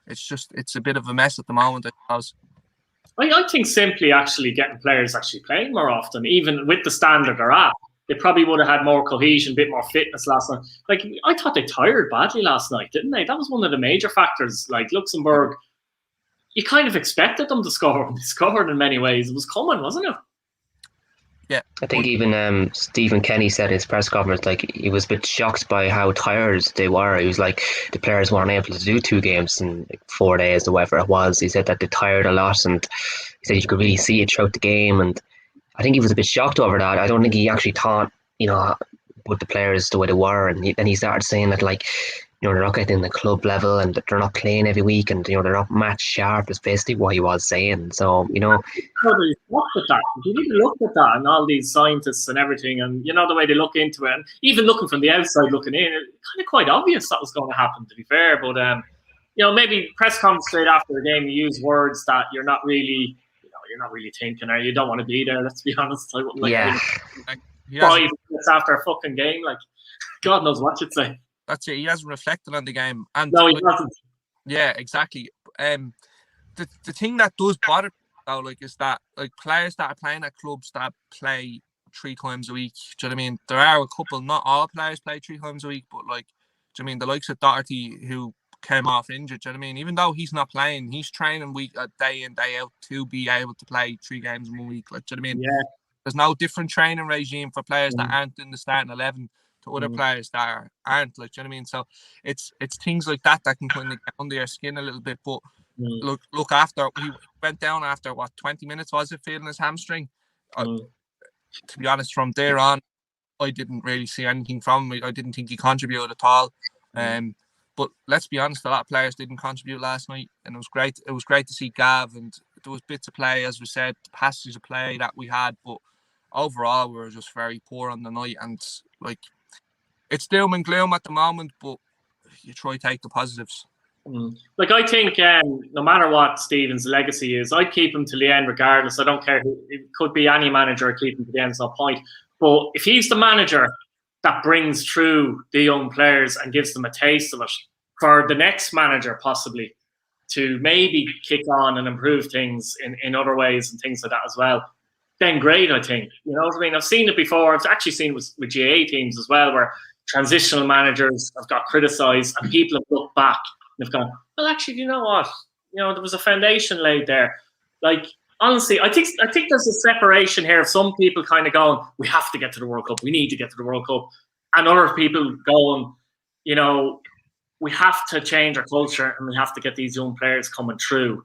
it's a bit of a mess at the moment, I suppose. I think simply actually getting players actually playing more often, even with the standard they're at, they probably would have had more cohesion, a bit more fitness last night. Like, I thought they tired badly last night, didn't they? That was one of the major factors. Like, Luxembourg, you kind of expected them to score, and they scored in many ways. It was coming, wasn't it? Yeah. I think even Stephen Kenny said in his press conference, like, he was a bit shocked by how tired they were. He was like, the players weren't able to do 2 games in like 4 days or whatever it was. He said that they tired a lot, and he said you could really see it throughout the game. And I think he was a bit shocked over that. I don't think he actually thought, you know, put the players the way they were. And then he started saying that, like, they're not getting the club level and they're not playing every week and they're not match sharp is basically what he was saying. So Nobody looked at that. You need to look at that and all these scientists and everything, and the way they look into it, and even looking from the outside looking in, it's kind of quite obvious that was going to happen. To be fair, but maybe press conference straight after the game, you use words that you're not really thinking, or you don't want to be there. Let's be honest. I wouldn't like yeah. 5 minutes after a fucking game, like God knows what you'd say. That's it. He hasn't reflected on the game, and no, he hasn't. Yeah, exactly. The thing that does bother me though, is that players that are playing at clubs that play 3 times a week. Do you know what I mean? There are a couple. Not all players play 3 times a week, but do you know what I mean? The likes of Doherty, who came off injured. Do you know what I mean? Even though he's not playing, he's training day in, day out to be able to play 3 games in 1 week. Do you know what I mean? Yeah. There's no different training regime for players that aren't in the starting 11 to other players that aren't. Do you know what I mean? So it's things like that can kind of get under your skin a little bit. But look, after he went down after 20 minutes, was it, feeling his hamstring? To be honest, from there on, I didn't really see anything from him. I didn't think he contributed at all. But let's be honest, a lot of players didn't contribute last night, and it was great. It was great to see Gav, and there was bits of play, as we said, passages of play that we had, but overall we were just very poor on the night, and it's doom and gloom at the moment, but you try to take the positives. I think no matter what Stephen's legacy is, I'd keep him to the end regardless. I don't care who, it could be any manager, I'd keep him to the end, it's no point. But if he's the manager that brings through the young players and gives them a taste of it, for the next manager possibly to maybe kick on and improve things in other ways and things like that as well, then great, I think. You know what I mean? I've seen it before. I've actually seen it with GA teams as well, where transitional managers have got criticised and people have looked back and have gone, well, actually, you know what? There was a foundation laid there. Honestly, I think there's a separation here of some people kind of going, we have to get to the World Cup. We need to get to the World Cup. And other people going, we have to change our culture and we have to get these young players coming through.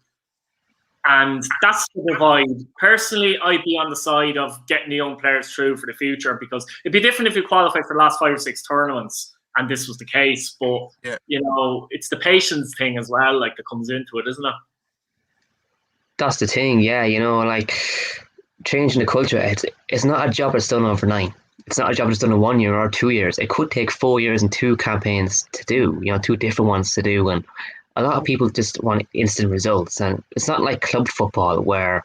And that's the divide. Personally, I'd be on the side of getting the young players through for the future, because it'd be different if you qualified for the last 5 or 6 tournaments and this was the case. But, it's the patience thing as well, that comes into it, isn't it? That's the thing, yeah. Changing the culture, it's not a job that's done overnight. It's not a job that's done in 1 year or 2 years. It could take 4 years and 2 campaigns to do, 2 different ones to do. And a lot of people just want instant results. And it's not like club football where,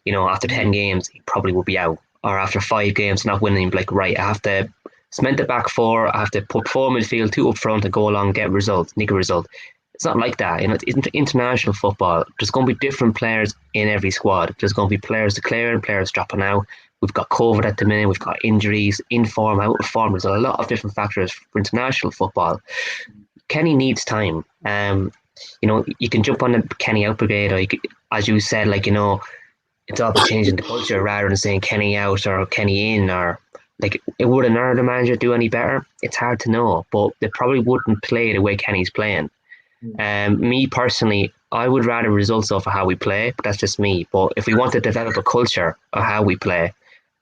after 10 games, he probably will be out. Or after 5 games, not winning, right, I have to cement the back 4, I have to put 4 midfield, 2 up front and go along and get results, nick a result. It's not like that. International football, there's going to be different players in every squad. There's going to be players declaring, players dropping out. We've got COVID at the minute. We've got injuries, in form, out of form. There's a lot of different factors for international football. Kenny needs time. You can jump on the Kenny out brigade, or as you said, it's all about changing the culture rather than saying Kenny out or Kenny in, or would another manager do any better? It's hard to know, but they probably wouldn't play the way Kenny's playing. Me personally, I would rather results off of how we play, but that's just me. But if we want to develop a culture of how we play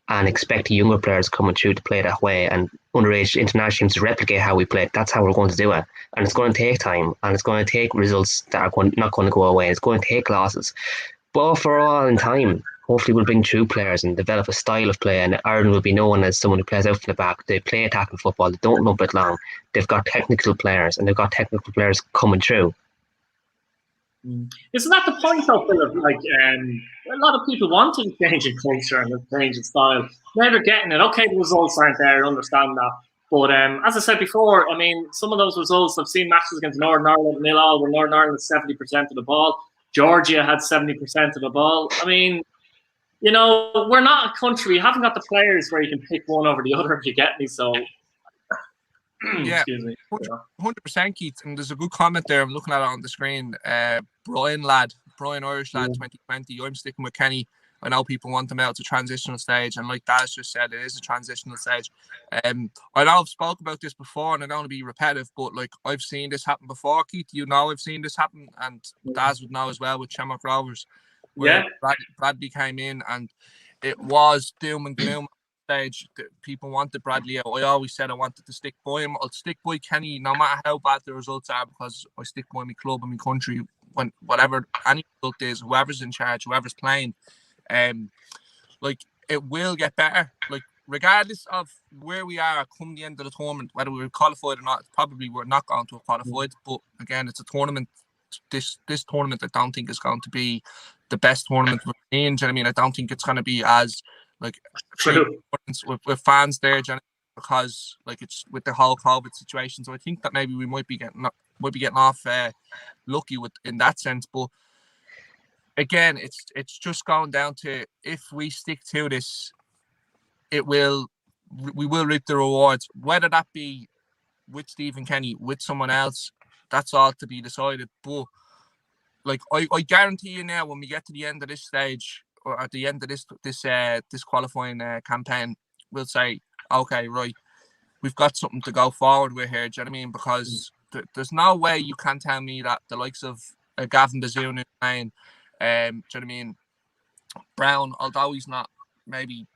and expect the younger players coming through to play that way and underage international teams to replicate how we play, that's how we're going to do it. And it's going to take time, and it's going to take results that are not going to go away. It's going to take losses. But for all in time, hopefully we'll bring true players and develop a style of play, and Ireland will be known as someone who plays out from the back. They play attacking football. They don't lump it long. They've got technical players, and they've got technical players coming through. Isn't that the point, though, Philip? A lot of people want to change in culture and change in style. Never getting it. Okay, the results aren't there. I understand that. But as I said before, some of those results, I've seen matches against Northern Ireland 0-0, where Northern Ireland had 70% of the ball. Georgia had 70% of the ball. We're not a country. We haven't got the players where you can pick one over the other, if you get me. So, yeah, excuse me. 100%, Keith. And there's a good comment there. I'm looking at it on the screen. Brian Irish lad, 2020. I'm sticking with Kenny. I know people want him out to transitional stage, and like Daz just said, it is a transitional stage. I know I've spoke about this before, and I don't want to be repetitive, but I've seen this happen before, Keith. I've seen this happen, and Daz would know as well with Shamrock Rovers, where Bradley came in, and it was doom and gloom stage, people wanted Bradley out. I always said I wanted to stick by him. I'll stick by Kenny no matter how bad the results are, because I stick by my club and my country when whatever any result is, whoever's in charge, whoever's playing. Like, it will get better. Like, regardless of where we are come the end of the tournament, whether we're qualified or not, probably we're not going to have qualified. But again, it's a tournament. This tournament, I don't think is going to be the best tournament we've seen. Do you know what I mean? I don't think it's going to be as like with fans there, do you know, because like it's with the whole COVID situation. So I think that maybe we might be getting off lucky with in that sense. But again, it's just going down to, if we stick to this, we will reap the rewards. Whether that be with Stephen Kenny, with someone else, that's all to be decided. But like I guarantee you now, when we get to the end of this stage, or at the end of this qualifying campaign, we'll say, okay, right, we've got something to go forward with here. Do you know what I mean? Because there's no way you can tell me that the likes of Gavin Bazunu playing, do you know what I mean? Brown, although he's not maybe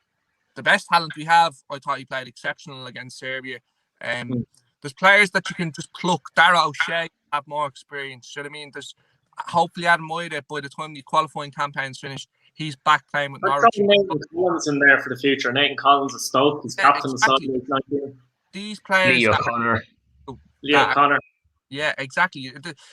the best talent we have, I thought he played exceptional against Serbia. There's players that you can just pluck. Dara O'Shea have more experience. Do you know what I mean? There's hopefully Adam Moida, by the time the qualifying campaign's finished, he's back playing with Norwich. Nathan Collins in there for the future. Nathan Collins of Stoke, he's captain exactly. of the side. These players. Leo Connor. Yeah, exactly.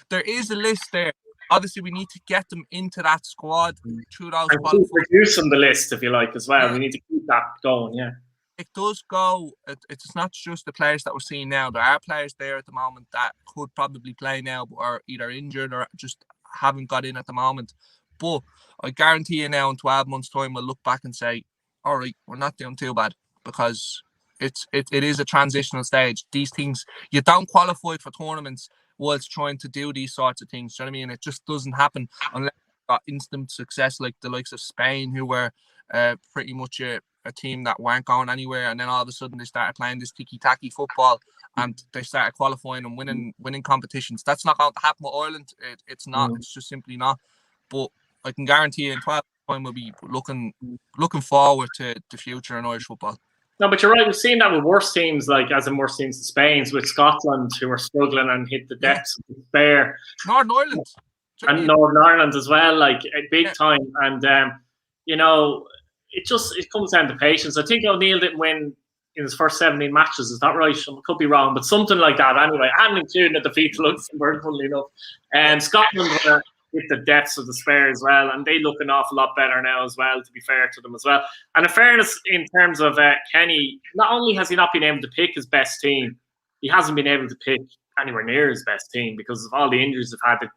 There is a list there. Obviously, we need to get them into that squad through those. And keep reducing the list, if you like, as well. Yeah. We need to keep that going, yeah. It does go. It's not just the players that we're seeing now. There are players there at the moment that could probably play now, but are either injured or just haven't got in at the moment. But I guarantee you now, in 12 months' time, we'll look back and say, all right, we're not doing too bad, because it is a transitional stage. These things, you don't qualify for tournaments whilst trying to do these sorts of things. Do you know what I mean? It just doesn't happen unless you got instant success, like the likes of Spain, who were pretty much a team that weren't going anywhere, and then all of a sudden they started playing this ticky-tacky football and they started qualifying and winning competitions. That's not going to happen with Ireland. It's not. It's just simply not. But I can guarantee you, in 12 time we'll be looking forward to the future in Irish football. No, but you're right. We've seen that with worse teams, like as in worse teams in Spain, with Scotland, who are struggling and hit the depths of despair. Northern Ireland. And Northern Ireland as well, like big time. And, you know, it comes down to patience. I think O'Neill didn't win in his first 17 matches. Is that right? I could be wrong, but something like that anyway. I hadn't included the defeat to Luxembourg, funnily enough. And Scotland were hit the depths of despair as well, and they look an awful lot better now as well, to be fair to them as well. And in fairness, in terms of Kenny, not only has he not been able to pick his best team, he hasn't been able to pick anywhere near his best team because of all the injuries they've had.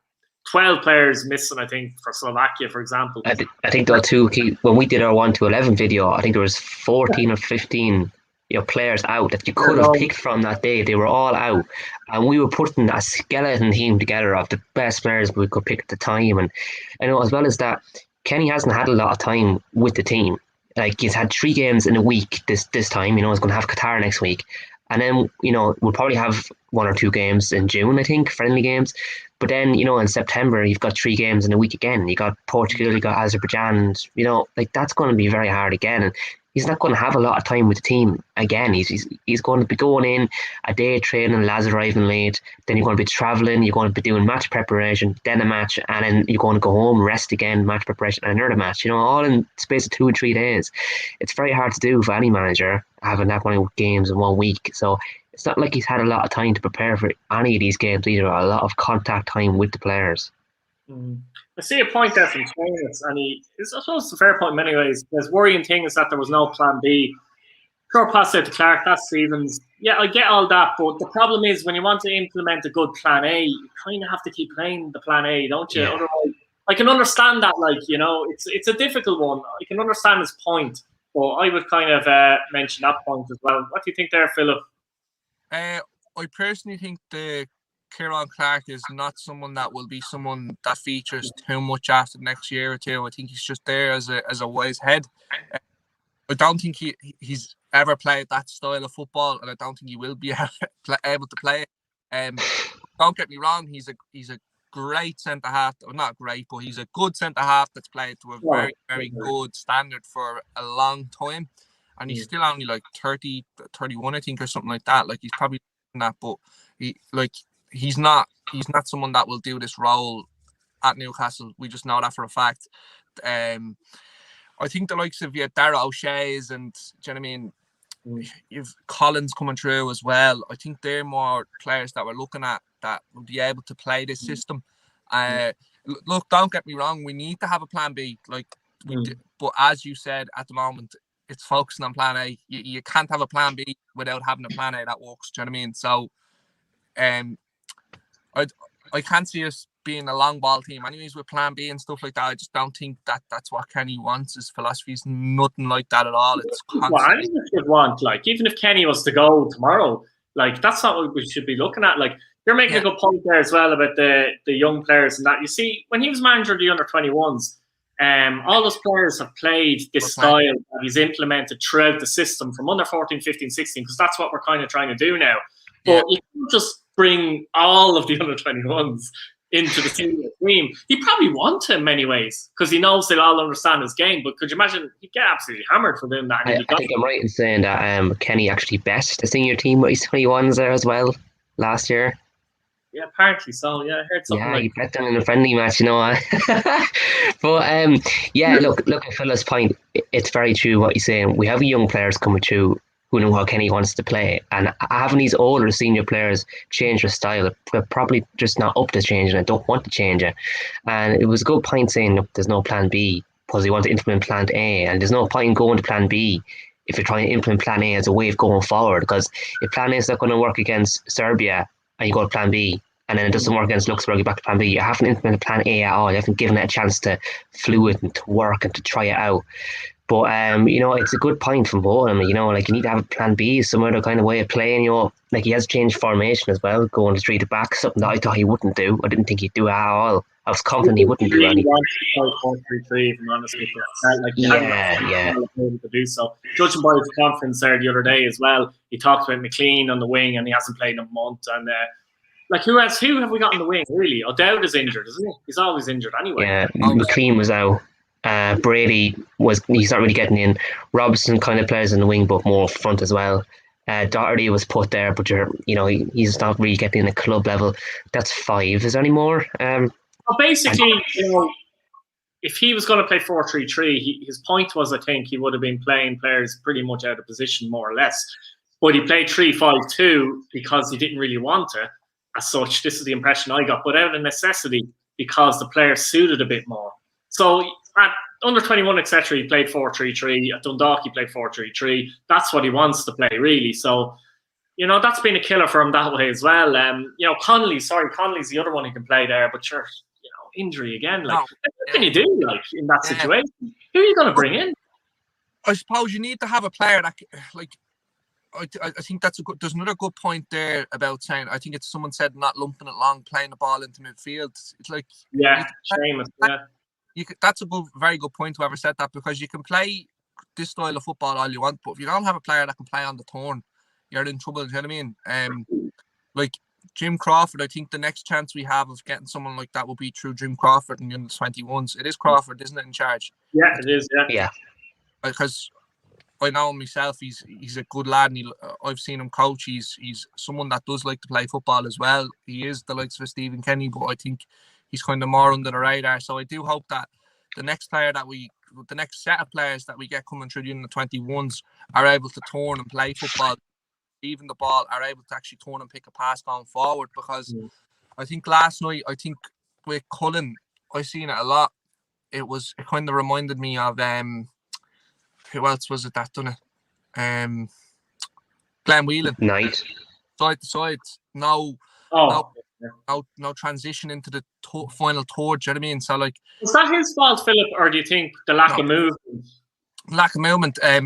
12 players missing, I think, for Slovakia, for example. I think though too, when we did our 1 to 11 video, I think there was 14 or 15 players out that you could have picked from that day. They were all out, and we were putting a skeleton team together of the best players we could pick at the time. And as well as that, Kenny hasn't had a lot of time with the team. Like, he's had 3 games in a week this time. He's going to have Qatar next week, and then we'll probably have 1 or 2 games in June, I think, friendly games. But then, in September, you've got 3 games in a week again. You got Portugal, you got Azerbaijan, like that's going to be very hard again. And he's not going to have a lot of time with the team again. He's going to be going in a day training, lads arriving late. Then you're going to be travelling. You're going to be doing match preparation, then a match, and then you're going to go home, rest again, match preparation, and another match. All in the space of 2 or 3 days. It's very hard to do for any manager having that many games in 1 week. So it's not like he's had a lot of time to prepare for any of these games either. A lot of contact time with the players. I see a point there from Trainers, and I suppose it's a fair point in many ways. The worrying thing is that there was no plan B. Sure, pass out to Clark, that's Stevens. Yeah, I get all that, but the problem is when you want to implement a good plan A, you kind of have to keep playing the plan A, don't you? Yeah. Otherwise, I can understand that, it's a difficult one. I can understand his point, but I would kind of mention that point as well. What do you think there, Philip? I personally think the Kieran Clark is not someone that will be someone that features too much after the next year or 2. I think he's just there as a wise head. I don't think he's ever played that style of football, and I don't think he will be able to play it. Don't get me wrong, he's a great centre half. Well, not great, but he's a good centre half that's played to a very, very good standard for a long time. and he's still only like 30, 31, I think, or something like that. Like he's probably that, but he's not someone that will do this role at Newcastle. We just know that for a fact. I think the likes of Dara O'Shea's and, do you know what I mean? You've Collins coming through as well. I think they're more players that we're looking at that will be able to play this system. Look, don't get me wrong. We need to have a plan B, like but as you said, at the moment, it's focusing on plan A. You can't have a plan B without having a plan A that works. Do you know what I mean? So, I can't see us being a long ball team anyways with plan B and stuff like that. I just don't think that's what Kenny wants. His philosophy is nothing like that at all. It's what anyone should want. Like, even if Kenny was to go tomorrow, like, that's not what we should be looking at. Like, you're making a good point there as well about the young players and that. You see, when he was manager of the under-21s, all those players have played this style that he's implemented throughout the system from under 14, 15, 16, because that's what we're kind of trying to do now. But you can't just bring all of the under-21s into the senior team. He probably wants to in many ways because he knows they'll all understand his game. But could you imagine he'd get absolutely hammered for doing that? I think I'm right in saying that Kenny actually best the senior team with his 21s there as well last year. Yeah, apparently so. Yeah, I heard something like you bet them in a friendly match, you know. But look at Phil's point. It's very true what he's saying. We have young players coming through who know how Kenny wants to play, and having these older senior players change their style, they're probably just not up to changing it, don't want to change it. And it was a good point saying, look, there's no plan B because you want to implement plan A, and there's no point in going to plan B if you're trying to implement plan A as a way of going forward, because if plan A is not going to work against Serbia and you go to plan B, and then it doesn't work against Luxembourg, you back to plan B, you haven't implemented plan A at all. You haven't given it a chance to fluid and to work and to try it out. But it's a good point from both of them. Like, you need to have a plan B, some other kind of way of playing. Like, he has changed formation as well, going to 3 to back, something that I thought he wouldn't do. I didn't think he'd do it at all. I was confident he wouldn't do anything. To do so. Judging by his conference there the other day as well, he talked about McLean on the wing, and he hasn't played in a month. And who have we got on the wing really? O'Dowd is injured, isn't he? He's always injured anyway. Yeah, McLean was out. Brady he's not really getting in. Robson kind of plays in the wing, but more front as well. Doherty was put there, but he's not really getting in at club level. That's 5. Is there any more? Well, basically, if he was going to play 4-3-3, his point was, I think, he would have been playing players pretty much out of position, more or less. But he played 3-5-2 because he didn't really want to. As such, this is the impression I got, but out of necessity because the players suited a bit more. So at under 21, etc., he played 4-3-3. At Dundalk, he played 4-3-3. That's what he wants to play, really. So, that's been a killer for him that way as well. Connolly's the other one who can play there, but sure, injury again. Like, what can you do, like, in that situation? Who are you going to bring in? I suppose you need to have a player that, like, I think that's there's another good point there about saying, I think it's someone said not lumping it long, playing the ball into midfield. It's like, Seamus, that's a very good point whoever said that, because you can play this style of football all you want, but if you don't have a player that can play on the turn, you're in trouble. You know what I mean? Like Jim Crawford, I think the next chance we have of getting someone like that will be through Jim Crawford in the under-21s. It is Crawford, isn't it, in charge? Yeah, it is. Yeah. Because I know him myself. He's a good lad, and I've seen him coach. He's someone that does like to play football as well. He is the likes of Stephen Kenny, but I think he's kind of more under the radar. So I do hope that the next set of players that we get coming through the under-21s are able to turn and play football, even the ball, are able to actually turn and pick a pass going forward. Because I think last night, with Cullen, I seen it a lot. It kind of reminded me of who else was it that done it? Glenn Whelan. Nice. Side to side. No transition into the final third. Do you know what I mean? So, like, was that his fault, Philip, or do you think the lack of movement? Lack of movement. There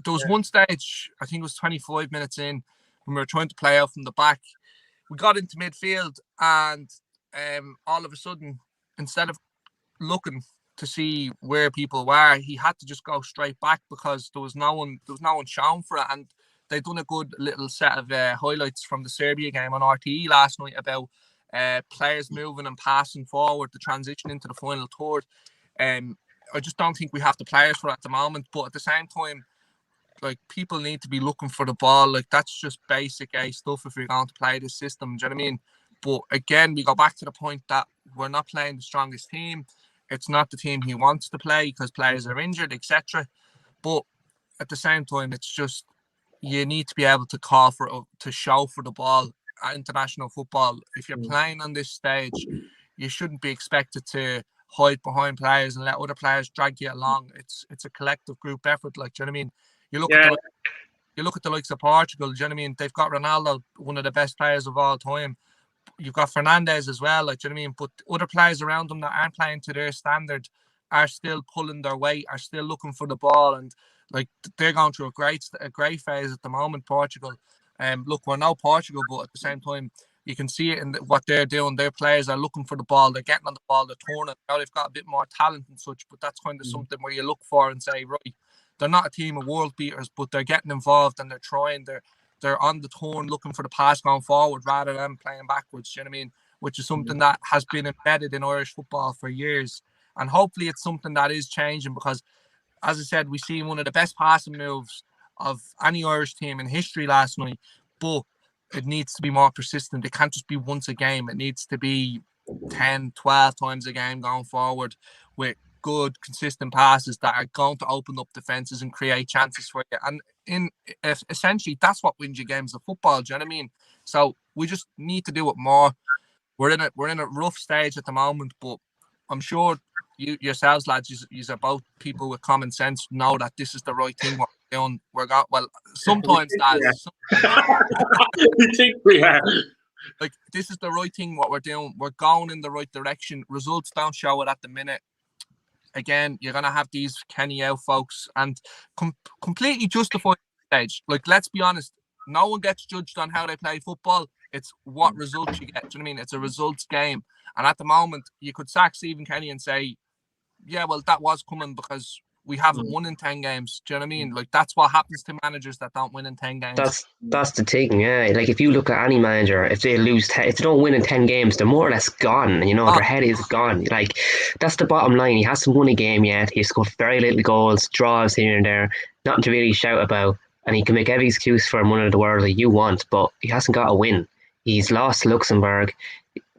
was one stage, I think it was 25 minutes in, when we were trying to play out from the back. We got into midfield, and all of a sudden, instead of looking to see where people were, he had to just go straight back because there was no one shown for it. And they'd done a good little set of highlights from the Serbia game on RTE last night about players moving and passing forward, the transition into the final third. I just don't think we have the players for it at the moment. But at the same time, like people need to be looking for the ball. Like that's just basic A stuff if you're going to play this system. Do you know what I mean? But again, we go back to the point that we're not playing the strongest team. It's not the team he wants to play because players are injured, etc. But at the same time, it's just you need to be able to to show for the ball at international football. If you're playing on this stage, you shouldn't be expected to hide behind players and let other players drag you along. It's a collective group effort. Like, do you know what I mean? You look at the likes of Portugal. Do you know what I mean? They've got Ronaldo, one of the best players of all time. You've got Fernandes as well. Like, do you know what I mean? But other players around them that aren't playing to their standard are still pulling their weight, are still looking for the ball, and like they're going through a great phase at the moment. Portugal. Look, we're now Portugal, but at the same time, you can see it in what they're doing. Their players are looking for the ball. They're getting on the ball. They're turning. Now they've got a bit more talent and such, but that's kind of something where you look for and say, right, they're not a team of world beaters, but they're getting involved and they're trying. They're on the turn, looking for the pass going forward rather than playing backwards. Do you know what I mean? Which is something that has been embedded in Irish football for years, and hopefully it's something that is changing because, as I said, we see one of the best passing moves of any Irish team in history last night, but it needs to be more persistent. It can't just be once a game. It needs to be 10, 12 times a game going forward with good, consistent passes that are going to open up defences and create chances for you. And essentially, that's what wins you games of football. Do you know what I mean? So we just need to do it more. We're in a rough stage at the moment, but I'm sure yourselves, lads, you are both people with common sense, know that this is the right thing what we're doing. Sometimes, lads. We think we are. Like, this is the right thing what we're doing. We're going in the right direction. Results don't show it at the minute. Again, you're going to have these Kenny out folks and completely justified stage. Like, let's be honest, no one gets judged on how they play football. It's what results you get. Do you know what I mean? It's a results game. And at the moment, you could sack Stephen Kenny and say, yeah, well, that was coming because we haven't won in 10 games. Do you know what I mean? Like, that's what happens to managers that don't win in 10 games. That's the thing, yeah. Like, if you look at any manager, if they if they don't win in 10 games, they're more or less gone. You know, their head is gone. Like, that's the bottom line. He hasn't won a game yet. He's scored very little goals, draws here and there, nothing to really shout about. And he can make every excuse for him of the world that you want, but he hasn't got a win. He's lost to Luxembourg.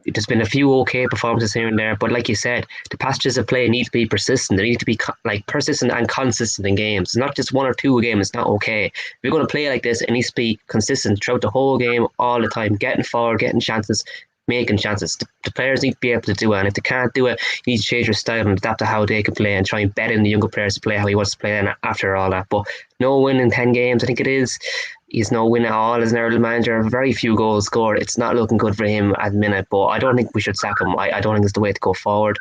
There's been a few okay performances here and there, but like you said, the passages of play need to be persistent. They need to be persistent and consistent in games. It's not just one or two a game. It's not okay. If you're going to play like this, it needs to be consistent throughout the whole game, all the time, getting forward, getting chances, making chances. The players need to be able to do it, and if they can't do it, you need to change your style and adapt to how they can play and try and bet in the younger players to play how he wants to play and after all that. But no win in 10 games, I think it is. He's no win at all as an early manager. Very few goals scored. It's not looking good for him at the minute, but I don't think we should sack him. I don't think it's the way to go forward.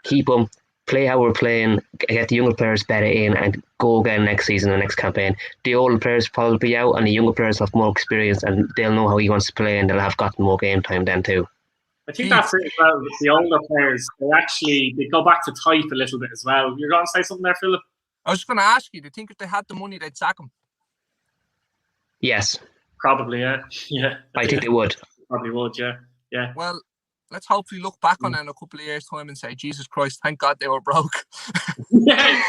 Keep him, play how we're playing, get the younger players better in, and go again next season, the next campaign. The older players will probably be out, and the younger players have more experience, and they'll know how he wants to play, and they'll have gotten more game time then too. I think that's it as well. With the older players, they go back to type a little bit as well. You're going to say something there, Philip? I was just going to ask you, do you think if they had the money, they'd sack him? Yes. Probably, yeah. Yeah. I think they would. Probably would, yeah. Yeah. Well, let's hopefully look back on it in a couple of years' time and say, Jesus Christ, thank God they were broke. Yeah.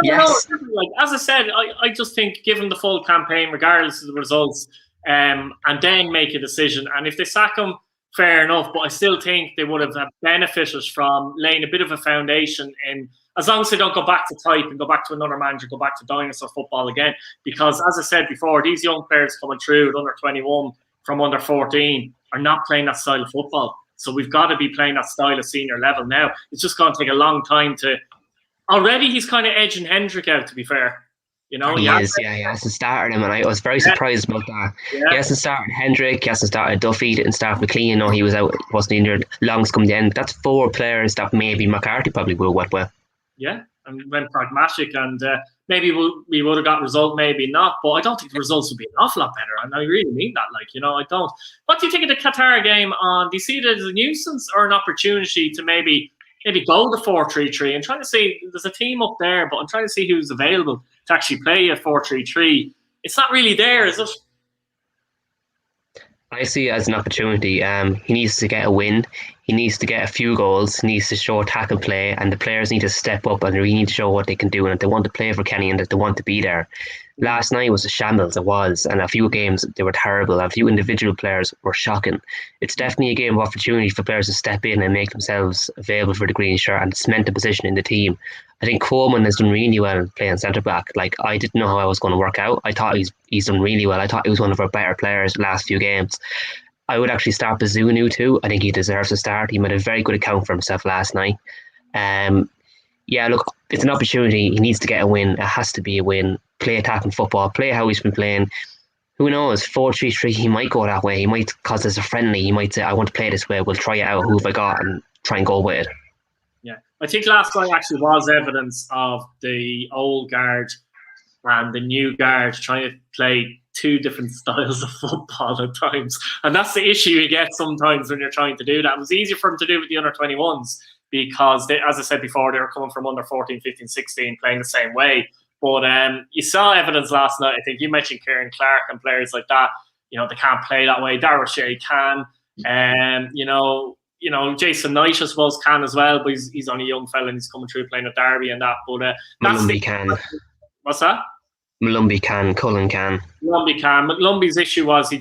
Yes. Like, as I said, I just think given the full campaign, regardless of the results, and then make a decision. And if they sack him, fair enough. But I still think they would have benefited from laying a bit of a foundation in, as long as they don't go back to type and go back to another manager, go back to dinosaur football again. Because as I said before, these young players coming through at under 21 from under 14 are not playing that style of football. So we've got to be playing that style at senior level now. It's just going to take a long time to... Already he's kind of edging Hendrick out, to be fair. You know, he hasn't started him, and I was very surprised about that. Yeah. He hasn't started Hendrick, he hasn't started Duffy, didn't start McLean. No, he was out, wasn't injured. Long's come to the end. That's 4 players that maybe McCarthy probably will work well. Yeah, and went pragmatic, and maybe we would have got a result, maybe not. But I don't think the results would be an awful lot better, and I really mean that. Like, you know, I don't. What do you think of the Qatar game? Do you see it as a nuisance or an opportunity to maybe go the 4-3-3 and trying to see, there's a team up there, but I'm trying to see who's available to actually play a 4-3-3. It's not really there, is it? I see it as an opportunity. He needs to get a win. he needs to get a few goals, he needs to show attack and play, and the players need to step up and really need to show what they can do and that they want to play for Kenny and that they want to be there. Last night was a shambles, it was, and a few games they were terrible. A few individual players were shocking. It's definitely a game of opportunity for players to step in and make themselves available for the green shirt and cement a position in the team. I think Coleman has done really well playing centre back. Like, I didn't know how I was going to work out. I thought he's done really well. I thought he was one of our better players the last few games. I would actually start Bazunu too. I think he deserves to start. He made a very good account for himself last night. Yeah, look, it's an opportunity. He needs to get a win. It has to be a win. Play attacking football. Play how he's been playing. Who knows? 4-3-3. He might go that way. He might, cause it's a friendly. He might say, "I want to play this way. We'll try it out. Who have I got?" and try and go with it. Yeah, I think last night actually was evidence of the old guard and the new guard trying to play two different styles of football at times, and that's the issue you get sometimes when you're trying to do that. It was easier for him to do with the under 21s because they, as I said before, they were coming from under 14, 15, 16 playing the same way. But you saw evidence last night. I think you mentioned Kieran Clark and players like that. You know, they can't play that way. Darragh Shea can. You know, Jason Knight, I suppose, can as well, but he's only a young fella and he's coming through playing at Derby and that. But Malumbi can. What's that? Malumbi can. Cullen can. Malumbi can. McLumby's issue was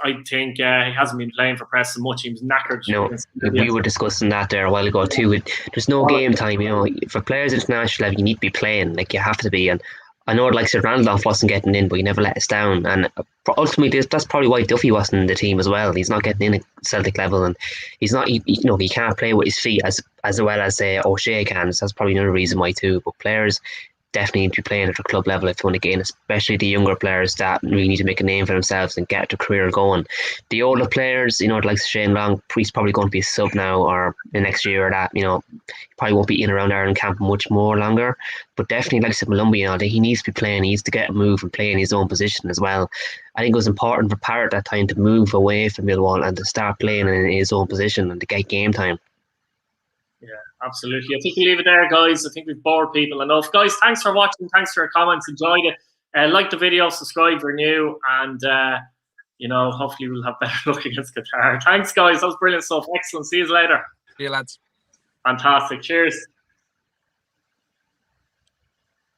I think he hasn't been playing for Preston much. He was knackered. No, we were discussing that there a while ago too. There's no game time, you know. For players at international level, you need to be playing. Like, you have to be. And I know, like, Sir Randolph wasn't getting in, but he never let us down. And ultimately, that's probably why Duffy wasn't in the team as well. He's not getting in at Celtic level, and he's not. He can't play with his feet as well as O'Shea can. So that's probably another reason why too. But players definitely need to be playing at the club level if they want to gain, especially the younger players that really need to make a name for themselves and get their career going. The older players, like Shane Long, he's probably going to be a sub now or the next year or that, he probably won't be in around Ireland camp much more longer. But definitely, like I said, Malumbi, he needs to be playing, he needs to get a move and play in his own position as well. I think it was important for Parrott at that time to move away from Millwall and to start playing in his own position and to get game time. Yeah, absolutely. I think we leave it there, guys. I think we've bored people enough. Guys, thanks for watching. Thanks for your comments. Enjoyed it. Like the video, subscribe if you're new, and hopefully we'll have better luck against Qatar. Thanks, guys. That was brilliant stuff. Excellent. See you later. See you, lads. Fantastic. Cheers.